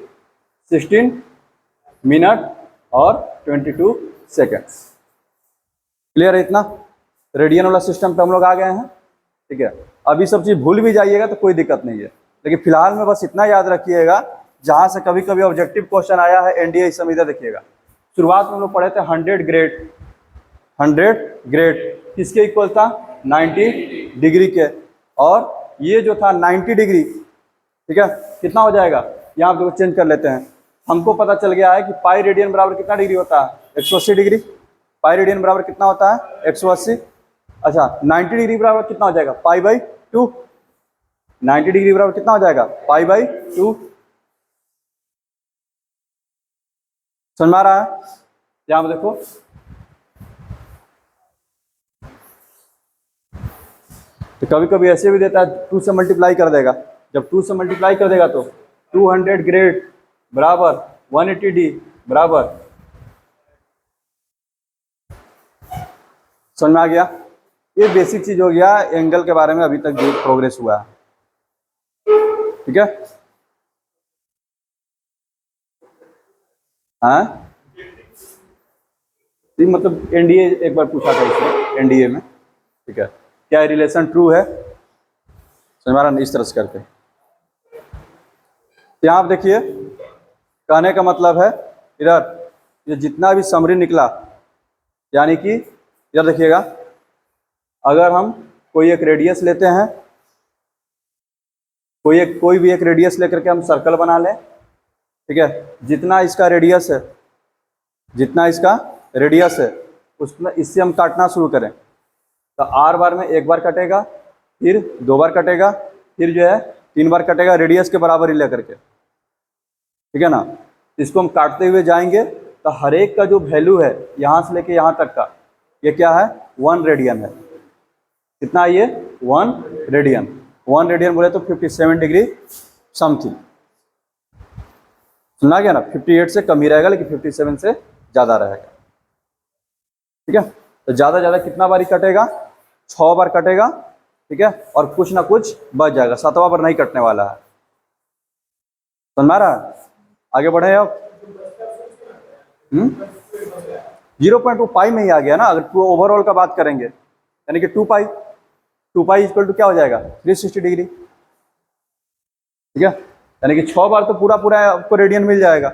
16 मिनट और 22 सेकेंड्स। क्लियर है इतना? रेडियन वाला सिस्टम पे हम लोग आ गए हैं, ठीक है। अभी सब चीज़ भूल भी जाइएगा तो कोई दिक्कत नहीं है, लेकिन फिलहाल में बस इतना याद रखिएगा, जहाँ से कभी कभी ऑब्जेक्टिव क्वेश्चन आया है एनडीए, इस समय इधर देखिएगा। शुरुआत में हम लोग पढ़े थे 100 ग्रेड, 100 ग्रेड किसके इक्वल था, 90 डिग्री के, और ये जो था 90 डिग्री, ठीक है, कितना हो जाएगा, यहाँ पे चेंज कर लेते हैं। हमको पता चल गया है कि पाई रेडियन बराबर कितना डिग्री होता है, 180 डिग्री। पाई रेडियन बराबर कितना होता है, 180। अच्छा, 90 डिग्री बराबर कितना हो जाएगा, पाई बाई 2। 90 डिग्री बराबर कितना हो जाएगा, पाई बाई 2। समझ में आ रहा है? यहाँ पे देखो, तो कभी कभी ऐसे भी देता है, 2 से मल्टीप्लाई कर देगा। जब 2 से मल्टीप्लाई कर देगा तो 200 ग्रेड बराबर 180 डी बराबर, समझ में आ गया? ये बेसिक चीज हो गया एंगल के बारे में, अभी तक जो प्रोग्रेस हुआ है, ठीक है। हाँ, मतलब एनडीए एक बार पूछा था इसमें, एनडीए में, ठीक है, क्या रिलेशन ट्रू है, समझ में आ रहा है? इस तरह से करके यहाँ आप देखिए, कहने का मतलब है, इधर ये जितना भी समरी निकला, यानी कि इधर देखिएगा, अगर हम कोई एक रेडियस लेते हैं, कोई भी एक रेडियस लेकर के हम सर्कल बना लें, ठीक है, जितना इसका रेडियस है, जितना इसका रेडियस है, उसमें इससे हम काटना शुरू करें, तो आर बार में एक बार कटेगा, फिर 2 बार कटेगा, फिर जो है 3 बार कटेगा, रेडियस के बराबर ही लेकर के, ठीक है ना। इसको हम काटते हुए जाएंगे, तो हर एक का जो वैल्यू है यहाँ से लेके यहाँ तक का, ये क्या है, 1 रेडियन है। कितना है ये, 1 रेडियन। 1 रेडियन बोले तो 57 डिग्री समथिंग, सुना गया ना। 58 से कम ही रहेगा, लेकिन 57 से ज़्यादा रहेगा, ठीक है। तो ज़्यादा कितना बारी कटेगा, 6 बार कटेगा, ठीक है, और कुछ ना कुछ बच जाएगा, 7वां बार नहीं कटने वाला है। समझ रहा है? आगे बढ़े अब। 0.2 पाई में ही आ गया ना। अगर ओवरऑल का बात करेंगे, यानी कि 2 पाई इक्वल टू क्या हो जाएगा, 360 डिग्री, ठीक है। यानी कि 6 बार तो पूरा आपको रेडियन मिल जाएगा,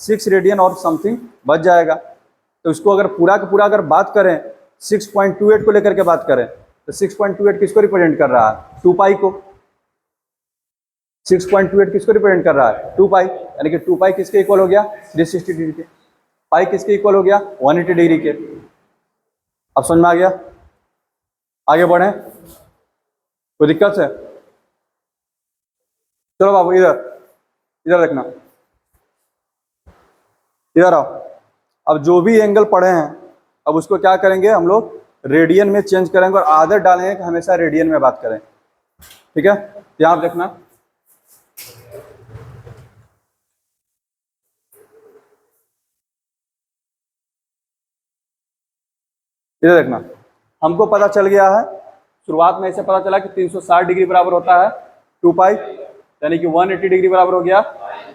6 रेडियन और समथिंग बच जाएगा। तो इसको अगर पूरा का पूरा अगर बात करें, 6.28 को लेकर के बात करें, तो 6.28 किसको रिप्रेजेंट कर रहा है, 2 पाई को। 6.28 किसको रिप्रेजेंट कर रहा है, 2 पाई, यानी कि 2 पाई किसके इक्वल हो गया, 360 डिग्री के। पाई किसके इक्वल हो गया, 180 डिग्री के। अब समझ में आ गया? आगे बढ़े, कोई दिक्कत है? चलो बाबू, इधर देखना, इधर आओ। अब जो भी एंगल पढ़े हैं, अब उसको क्या करेंगे हम लोग, रेडियन में चेंज करेंगे और आदत डालेंगे कि हमेशा रेडियन में बात करें। ठीक है, यहाँ आप देखना, इधर देखना, हमको पता चल गया है, शुरुआत में ऐसे पता चला कि 360 डिग्री बराबर होता है 2 पाई, यानी कि 180 डिग्री बराबर हो गया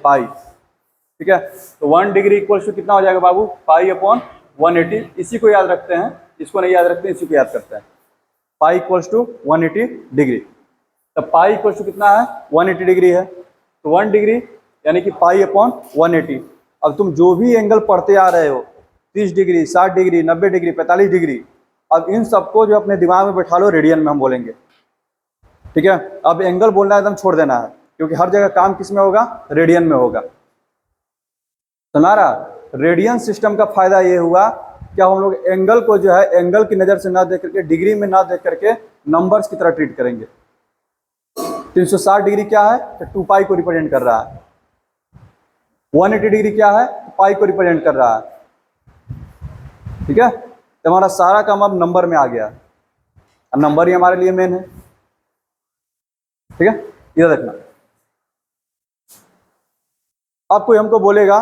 पाई। ठीक है, तो 1 डिग्री इक्वल टू कितना हो जाएगा बाबू, पाई अपॉन 180। इसी को याद रखते हैं, इसको नहीं याद रखते हैं, इसी को याद करते हैं। पाई इक्वल्स टू 180 डिग्री, तो पाई इक्वल्स टू कितना है, 180 डिग्री है, तो 1 डिग्री यानी कि पाई अपॉन 180। अब तुम जो भी एंगल पढ़ते आ रहे हो, 30 डिग्री, 60 डिग्री, 90 डिग्री, 45 डिग्री, अब इन सबको जो अपने दिमाग में बैठा लो, रेडियन में हम बोलेंगे। ठीक है, अब एंगल बोलना एकदम छोड़ देना है, क्योंकि हर जगह काम किस में होगा, रेडियन में होगा। तुम्हारा रेडियन सिस्टम का फायदा ये हुआ कि हम लोग एंगल को जो है एंगल की नज़र से ना देख करके, डिग्री में ना देख करके नंबर्स की तरह ट्रीट करेंगे। 360 डिग्री क्या है, तो 2 पाई को रिप्रेजेंट कर रहा है। 180 डिग्री क्या है, पाई को रिप्रेजेंट कर रहा है। ठीक है, तो हमारा सारा काम अब नंबर में आ गया, अब नंबर ही हमारे लिए मेन है। ठीक है, इधर देखना, अब कोई हमको बोलेगा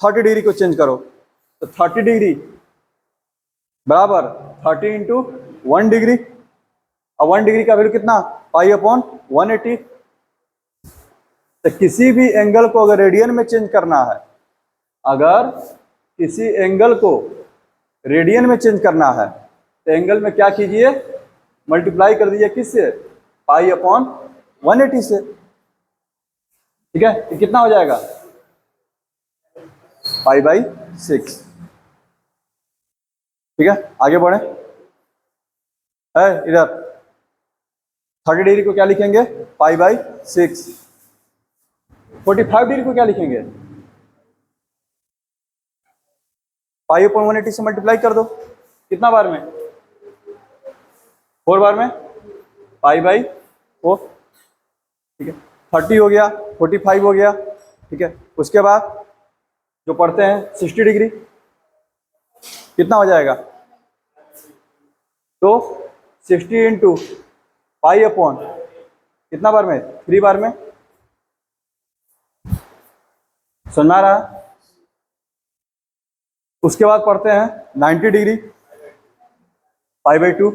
30 डिग्री को चेंज करो, तो 30 डिग्री बराबर 30 इंटू 1 डिग्री, और 1 डिग्री का वैल्यू कितना, पाई अपॉन 180। तो किसी भी एंगल को अगर रेडियन में चेंज करना है, अगर किसी एंगल को रेडियन में चेंज करना है, तो एंगल में क्या कीजिए, मल्टीप्लाई कर दीजिए किससे, पाई अपॉन 180 से। ठीक है, तो कितना हो जाएगा, पाई बाई 6। ठीक है, आगे बढ़े, इधर 30 डिग्री को क्या लिखेंगे, पाई बाई 6। 45 डिग्री को क्या लिखेंगे, पाई अपॉन 180 से मल्टीप्लाई कर दो, कितना बार में, 4 बार में, पाई बाई 4। ठीक है, 30 हो गया, 45 हो गया। ठीक है, उसके बाद जो पढ़ते हैं 60 डिग्री, कितना हो जाएगा, तो 60 इंटू पाई अपॉन कितना बार में, 3 बार में। सुनना रहा, उसके बाद पढ़ते हैं 90 डिग्री, पाई बाई 2।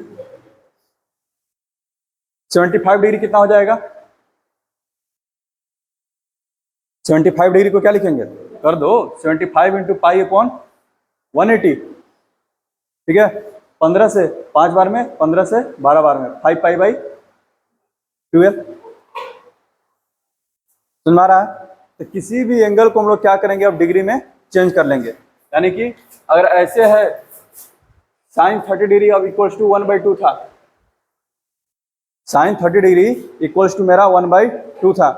75 डिग्री कितना हो जाएगा, 75 डिग्री को क्या लिखेंगे, कर दो 75 इंटू पाई अपॉन 180। ठीक है, 15 से 5 बार में, 15 से 12 बार में, 5 पाई बाई 12। सुन रहा है, तो किसी भी एंगल को हम लोग क्या करेंगे, अब डिग्री में चेंज कर लेंगे। यानी कि अगर ऐसे है, साइन 30 डिग्री अब इक्वल्स टू 1/2 था, साइन 30 डिग्री इक्वल्स टू मेरा 1/2 था।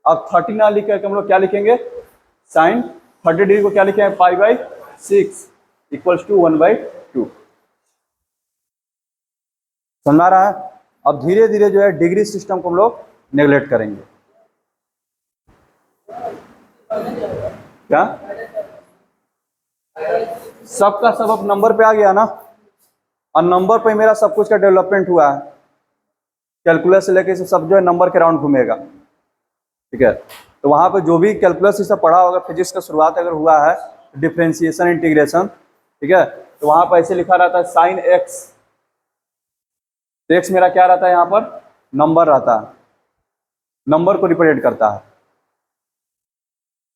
अब 30 ना लिख करके हम लोग क्या लिखेंगे, साइन 30 डिग्री को क्या लिखेंगे, पाई बाई 6 इक्वल्स टू 1/2। समझ रहा है, अब धीरे धीरे जो है डिग्री सिस्टम को हम लोग नेग्लेक्ट करेंगे। क्या सबका सब अब नंबर पे आ गया ना, और नंबर पे मेरा सब कुछ का डेवलपमेंट हुआ है, कैलकुलस से लेके सब जो है नंबर के राउंड घूमेगा। ठीक है, तो वहाँ पे जो भी कैलकुलस से सब पढ़ा होगा, फिजिक्स का शुरुआत अगर हुआ है, डिफरेंशिएशन, इंटीग्रेशन, ठीक है, तो वहाँ पर ऐसे लिखा रहता है साइन एक्स, तो एक्स मेरा क्या रहता है, यहाँ पर नंबर रहता है, नंबर को रिप्रेजेंट करता है।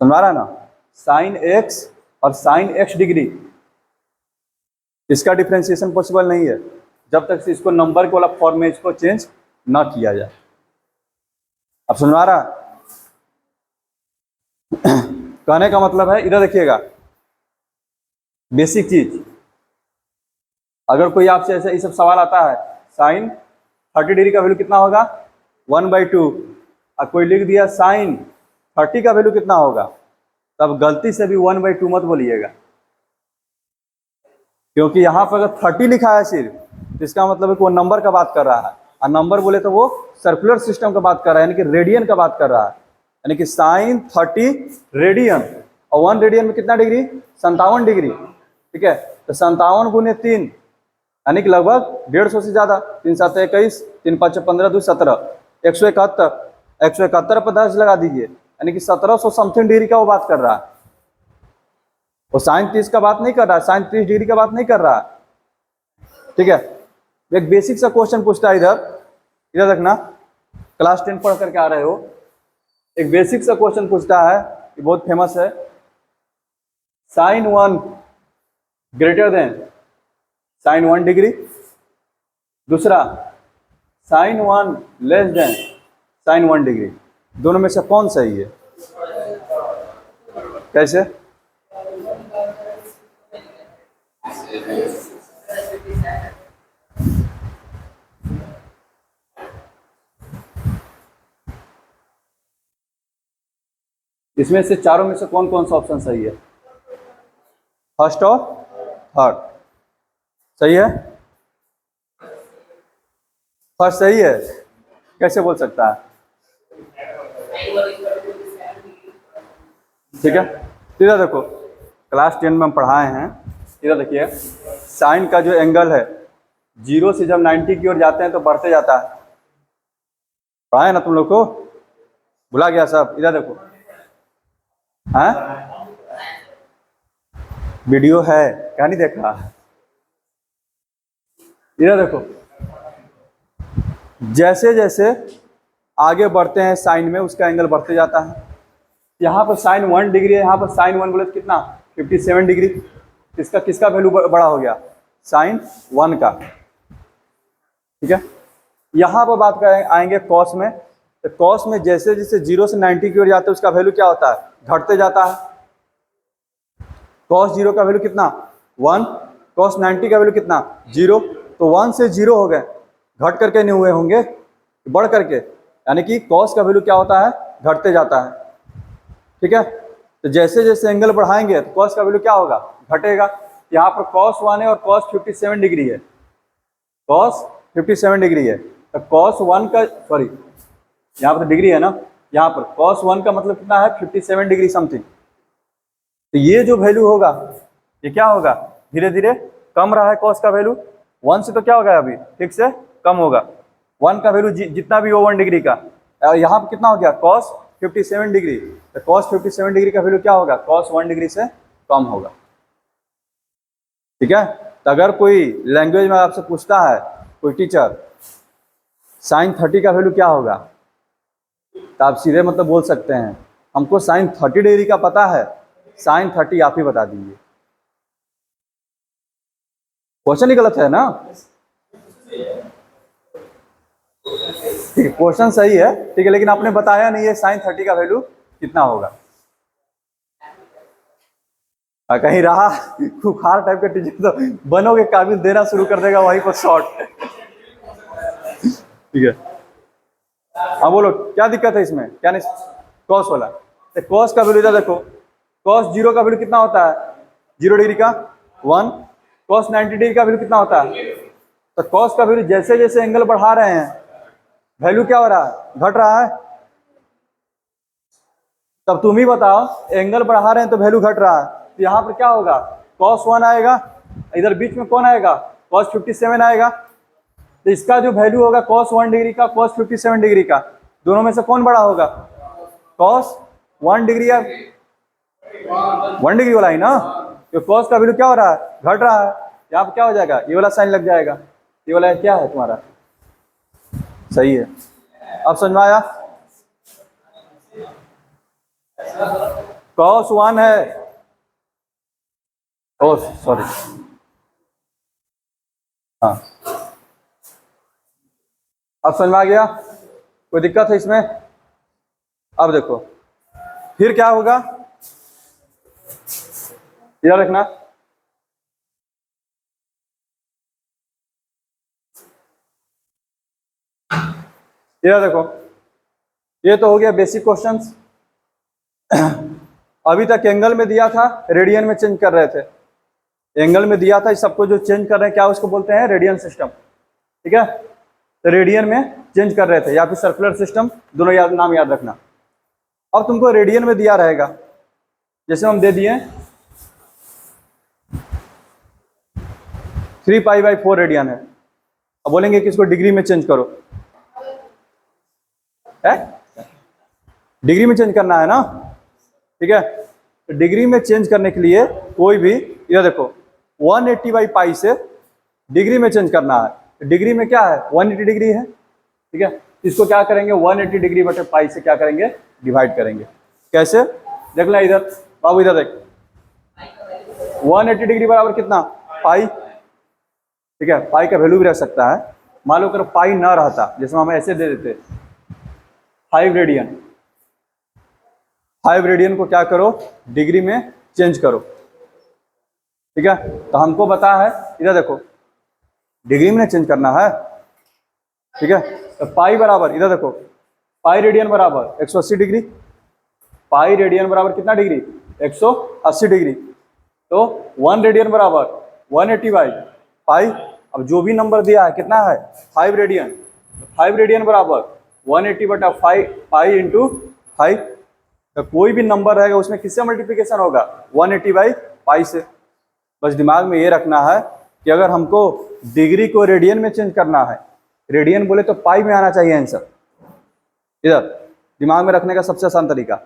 समझा रहा है ना, साइन एक्स और साइन एक्स डिग्री, इसका डिफरेंशिएशन पॉसिबल नहीं है जब तक से इसको नंबर के वाला फॉर्म में इसको चेंज ना किया जाए। अब समझ आ रहा, कहने का मतलब है, इधर देखिएगा, बेसिक चीज, अगर कोई आपसे ऐसा ये सब सवाल आता है, साइन 30 डिग्री का वैल्यू कितना होगा, 1/2, और कोई लिख दिया साइन 30 का वैल्यू कितना होगा, तब गलती से भी 1/2 मत बोलिएगा, क्योंकि यहाँ पर अगर 30 लिखा है सिर्फ, तो इसका मतलब है कि वो नंबर का बात कर रहा है, और नंबर बोले तो वो सर्कुलर सिस्टम का बात कर रहा है, यानी कि रेडियन का बात कर रहा है, यानी कि साइन 30 रेडियन, और 1 रेडियन में कितना डिग्री, 57 डिग्री। ठीक है। तो 57 गुने 3 यानी कि लगभग 150 से ज़्यादा। 3 7 21, 3 5 15 2 17, 171। 171 पर 10 लगा दीजिए, यानी कि 1700 समथिंग डिग्री का वो बात कर रहा है। वो साइन 30 का बात नहीं कर रहा है, साइन 30 डिग्री का बात नहीं कर रहा है, ठीक है। एक बेसिक सा क्वेश्चन पूछता है, इधर देखना, क्लास 10 पढ़ करके आ रहे हो। एक बेसिक सा क्वेश्चन पूछता है, ये बहुत फेमस है। Sine 1 greater than sine 1 degree, दूसरा sine 1 less than sine 1 degree, दोनों में से कौन सही है? कैसे? इसमें से चारों में से कौन कौन सा ऑप्शन सही है? फर्स्ट और थर्ड सही है? फर्स्ट सही है, कैसे बोल सकता है? ठीक है, इधर देखो, क्लास 10 में हम पढ़ाए हैं। इधर देखिए, साइन का जो एंगल है 0 से जब 90 की ओर जाते हैं तो बढ़ते जाता है। पढ़ाए ना तुम लोग को? भुला गया सब? इधर देखो, हाँ वीडियो है क्या, नहीं देखा? इधर देखो, जैसे जैसे आगे बढ़ते हैं साइन में उसका एंगल बढ़ते जाता है। यहाँ पर साइन 1 डिग्री है, यहाँ पर साइन 1 बोले कितना? 57 डिग्री। किसका किसका वैल्यू बड़ा हो गया? साइन 1 का, ठीक है। यहाँ पर बात करें आएंगे कॉस में, तो कॉस में जैसे जैसे 0 से 90 की ओर जाते हैं उसका वैल्यू क्या होता है? घटते जाता है। कॉस 0 का वैल्यू कितना? 1, कॉस 90 का वैल्यू कितना? 0। तो 1 से 0 हो गए, घट करके नहीं हुए होंगे, बढ़ करके, यानी कि कॉस का वैल्यू क्या होता है? घटते जाता है, ठीक है। तो जैसे जैसे एंगल बढ़ाएंगे तो कॉस का वैल्यू क्या होगा? घटेगा। यहाँ पर कॉस 1 है और कॉस 57 डिग्री है, कॉस 57 डिग्री है। तो कॉस 1 का, सॉरी यहाँ पर तो डिग्री है ना, यहाँ पर कॉस 1 का मतलब कितना है? 57 डिग्री समथिंग। तो ये जो वैल्यू होगा ये क्या होगा? धीरे धीरे कम रहा है कॉस का वैल्यू, 1 से तो क्या होगा अभी ठीक से कम होगा। 1 का वैल्यू जितना भी हो 1 डिग्री का, और यहाँ पर कितना हो गया? Cos 57 degree. तो कॉस 57 डिग्री का वैल्यू क्या होगा? कॉस 1 डिग्री से कम होगा, ठीक है। तो अगर कोई लैंग्वेज में आपसे पूछता है कोई टीचर साइन 30 का वैल्यू क्या होगा, तो आप सीधे मतलब बोल सकते हैं हमको साइन 30 डिग्री का पता है, साइन 30 आप ही बता दीजिए। क्वेश्चन ही गलत है ना? ठीक है, क्वेश्चन सही है, ठीक है, लेकिन आपने बताया नहीं है साइन 30 का वैल्यू कितना होगा। कहीं रहा खुखार टाइप का टीचर तो बनोगे काबिल, देना शुरू कर देगा वहीं पर शॉर्ट। ठीक है, हाँ बोलो क्या दिक्कत है इसमें? क्या नहीं? कॉस वाला, तो कॉस का वैल्यू इधर देखो, कॉस 0 का वैल्यू कितना होता है? 0 डिग्री का 1। कॉस 90 डिग्री का वैल्यू कितना होता है? तो कॉस का वैल्यू जैसे जैसे एंगल बढ़ा रहे हैं वैल्यू क्या हो रहा है? घट रहा है। तब तुम ही बताओ, एंगल बढ़ा रहे हैं तो वैल्यू घट रहा है, तो यहाँ पर क्या होगा? cos 1 आएगा, इधर बीच में कौन आएगा? cos 57 आएगा। तो इसका जो वैल्यू होगा cos 1 डिग्री का, cos 57 डिग्री का, दोनों में से कौन बड़ा होगा? cos 1 डिग्री या 1 डिग्री वाला ही ना, तो cos का वैल्यू क्या हो रहा है? घट रहा है। यहाँ पर क्या हो जाएगा? ये वाला साइन लग जाएगा। ये वाला क्या है तुम्हारा? सही है। अब समझ में आया? cos 1 है, ओ सॉरी, हाँ अब समझ में आ गया? कोई दिक्कत है इसमें? अब देखो फिर क्या होगा, याद रखना। ये देखो, ये तो हो गया बेसिक क्वेश्चंस। अभी तक एंगल में दिया था, रेडियन में चेंज कर रहे थे। एंगल में दिया था, इस सबको जो चेंज कर रहे हैं क्या उसको बोलते हैं? रेडियन सिस्टम, ठीक है। तो रेडियन में चेंज कर रहे थे या फिर सर्कुलर सिस्टम, दोनों नाम याद रखना। अब तुमको रेडियन में दिया रहेगा, जैसे हम दे दिए 3π/4 रेडियन है। अब बोलेंगे कि इसको डिग्री में चेंज करो, है डिग्री में चेंज करना है ना, ठीक है। तो डिग्री में चेंज करने के लिए कोई भी, ये देखो 180/π से डिग्री में चेंज करना है। डिग्री में क्या है, 180 डिग्री है, ठीक है। इसको क्या करेंगे, 180 डिग्री बटे पाई से क्या करेंगे, डिवाइड करेंगे। कैसे, देख ले इधर बाबू, इधर देख, 180 डिग्री बराबर कितना, पाई, ठीक है। पाई का वैल्यू भी रह सकता है, मान लो अगर पाई ना रहता, जैसे हम ऐसे दे देते 5 रेडियन, 5 रेडियन को क्या करो, डिग्री में चेंज करो, ठीक है। तो हमको पता है, इधर देखो डिग्री में चेंज करना है, ठीक है। तो पाई बराबर, इधर देखो पाई रेडियन बराबर 180 डिग्री, पाई रेडियन बराबर कितना डिग्री, 180 डिग्री। तो 1 रेडियन बराबर 180/पाई। अब जो भी नंबर दिया है कितना है, 5 रेडियन, 5 रेडियन बराबर 180/5 इंटू 5। तो कोई भी नंबर रहेगा उसमें किससे मल्टीप्लिकेशन होगा, 180/पाई से। बस दिमाग में ये रखना है कि अगर हमको डिग्री को रेडियन में चेंज करना है, रेडियन बोले तो पाई में आना चाहिए आंसर। इधर दिमाग में रखने का सबसे आसान तरीका,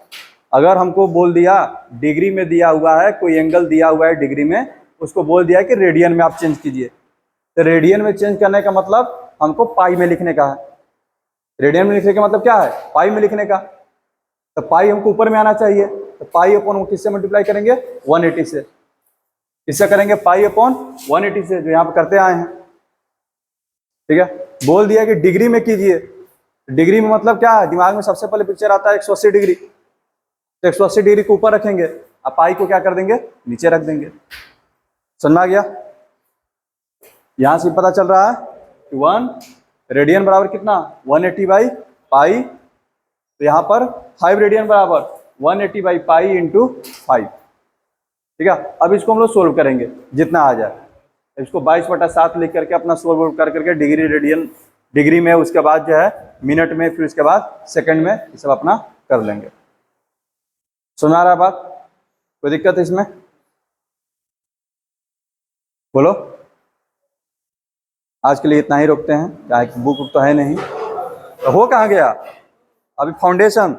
अगर हमको बोल दिया डिग्री में दिया हुआ है, कोई एंगल दिया हुआ है डिग्री में, उसको बोल दिया कि रेडियन में आप चेंज कीजिए, तो रेडियन में चेंज करने का मतलब हमको पाई में लिखने का है। रेडियन में लिखने का मतलब क्या है, पाई में लिखने का। तो पाई हमको ऊपर में आना चाहिए, तो पाई अपॉन किससे मल्टीप्लाई करेंगे, 180 से। किससे करेंगे, पाई अपॉन 180 से, जो यहाँ पे करते आए हैं, ठीक है। बोल दिया कि डिग्री में कीजिए, डिग्री में मतलब क्या है, दिमाग में सबसे पहले पिक्चर आता है 180 डिग्री, तो 180 डिग्री को ऊपर रखेंगे, अब पाई को क्या कर देंगे, नीचे रख देंगे। समझ में आ गया, यहां से पता चल रहा है कि 1 रेडियन बराबर कितना, 180/पाई। तो यहाँ पर 5 रेडियन बराबर 180/पाई इंटू 5, ठीक है। अब इसको हम लोग सोल्व करेंगे जितना आ जाए, इसको 22/7 लिख करके अपना सोल्व कर करके डिग्री रेडियन डिग्री में, उसके बाद जो है मिनट में, फिर उसके बाद सेकंड में, ये सब अपना कर लेंगे। समझ आ रहा है बात, कोई दिक्कत है इसमें, बोलो। आज के लिए इतना ही रोकते हैं, क्या है बुक तो है नहीं, तो हो कहाँ गया अभी फाउंडेशन।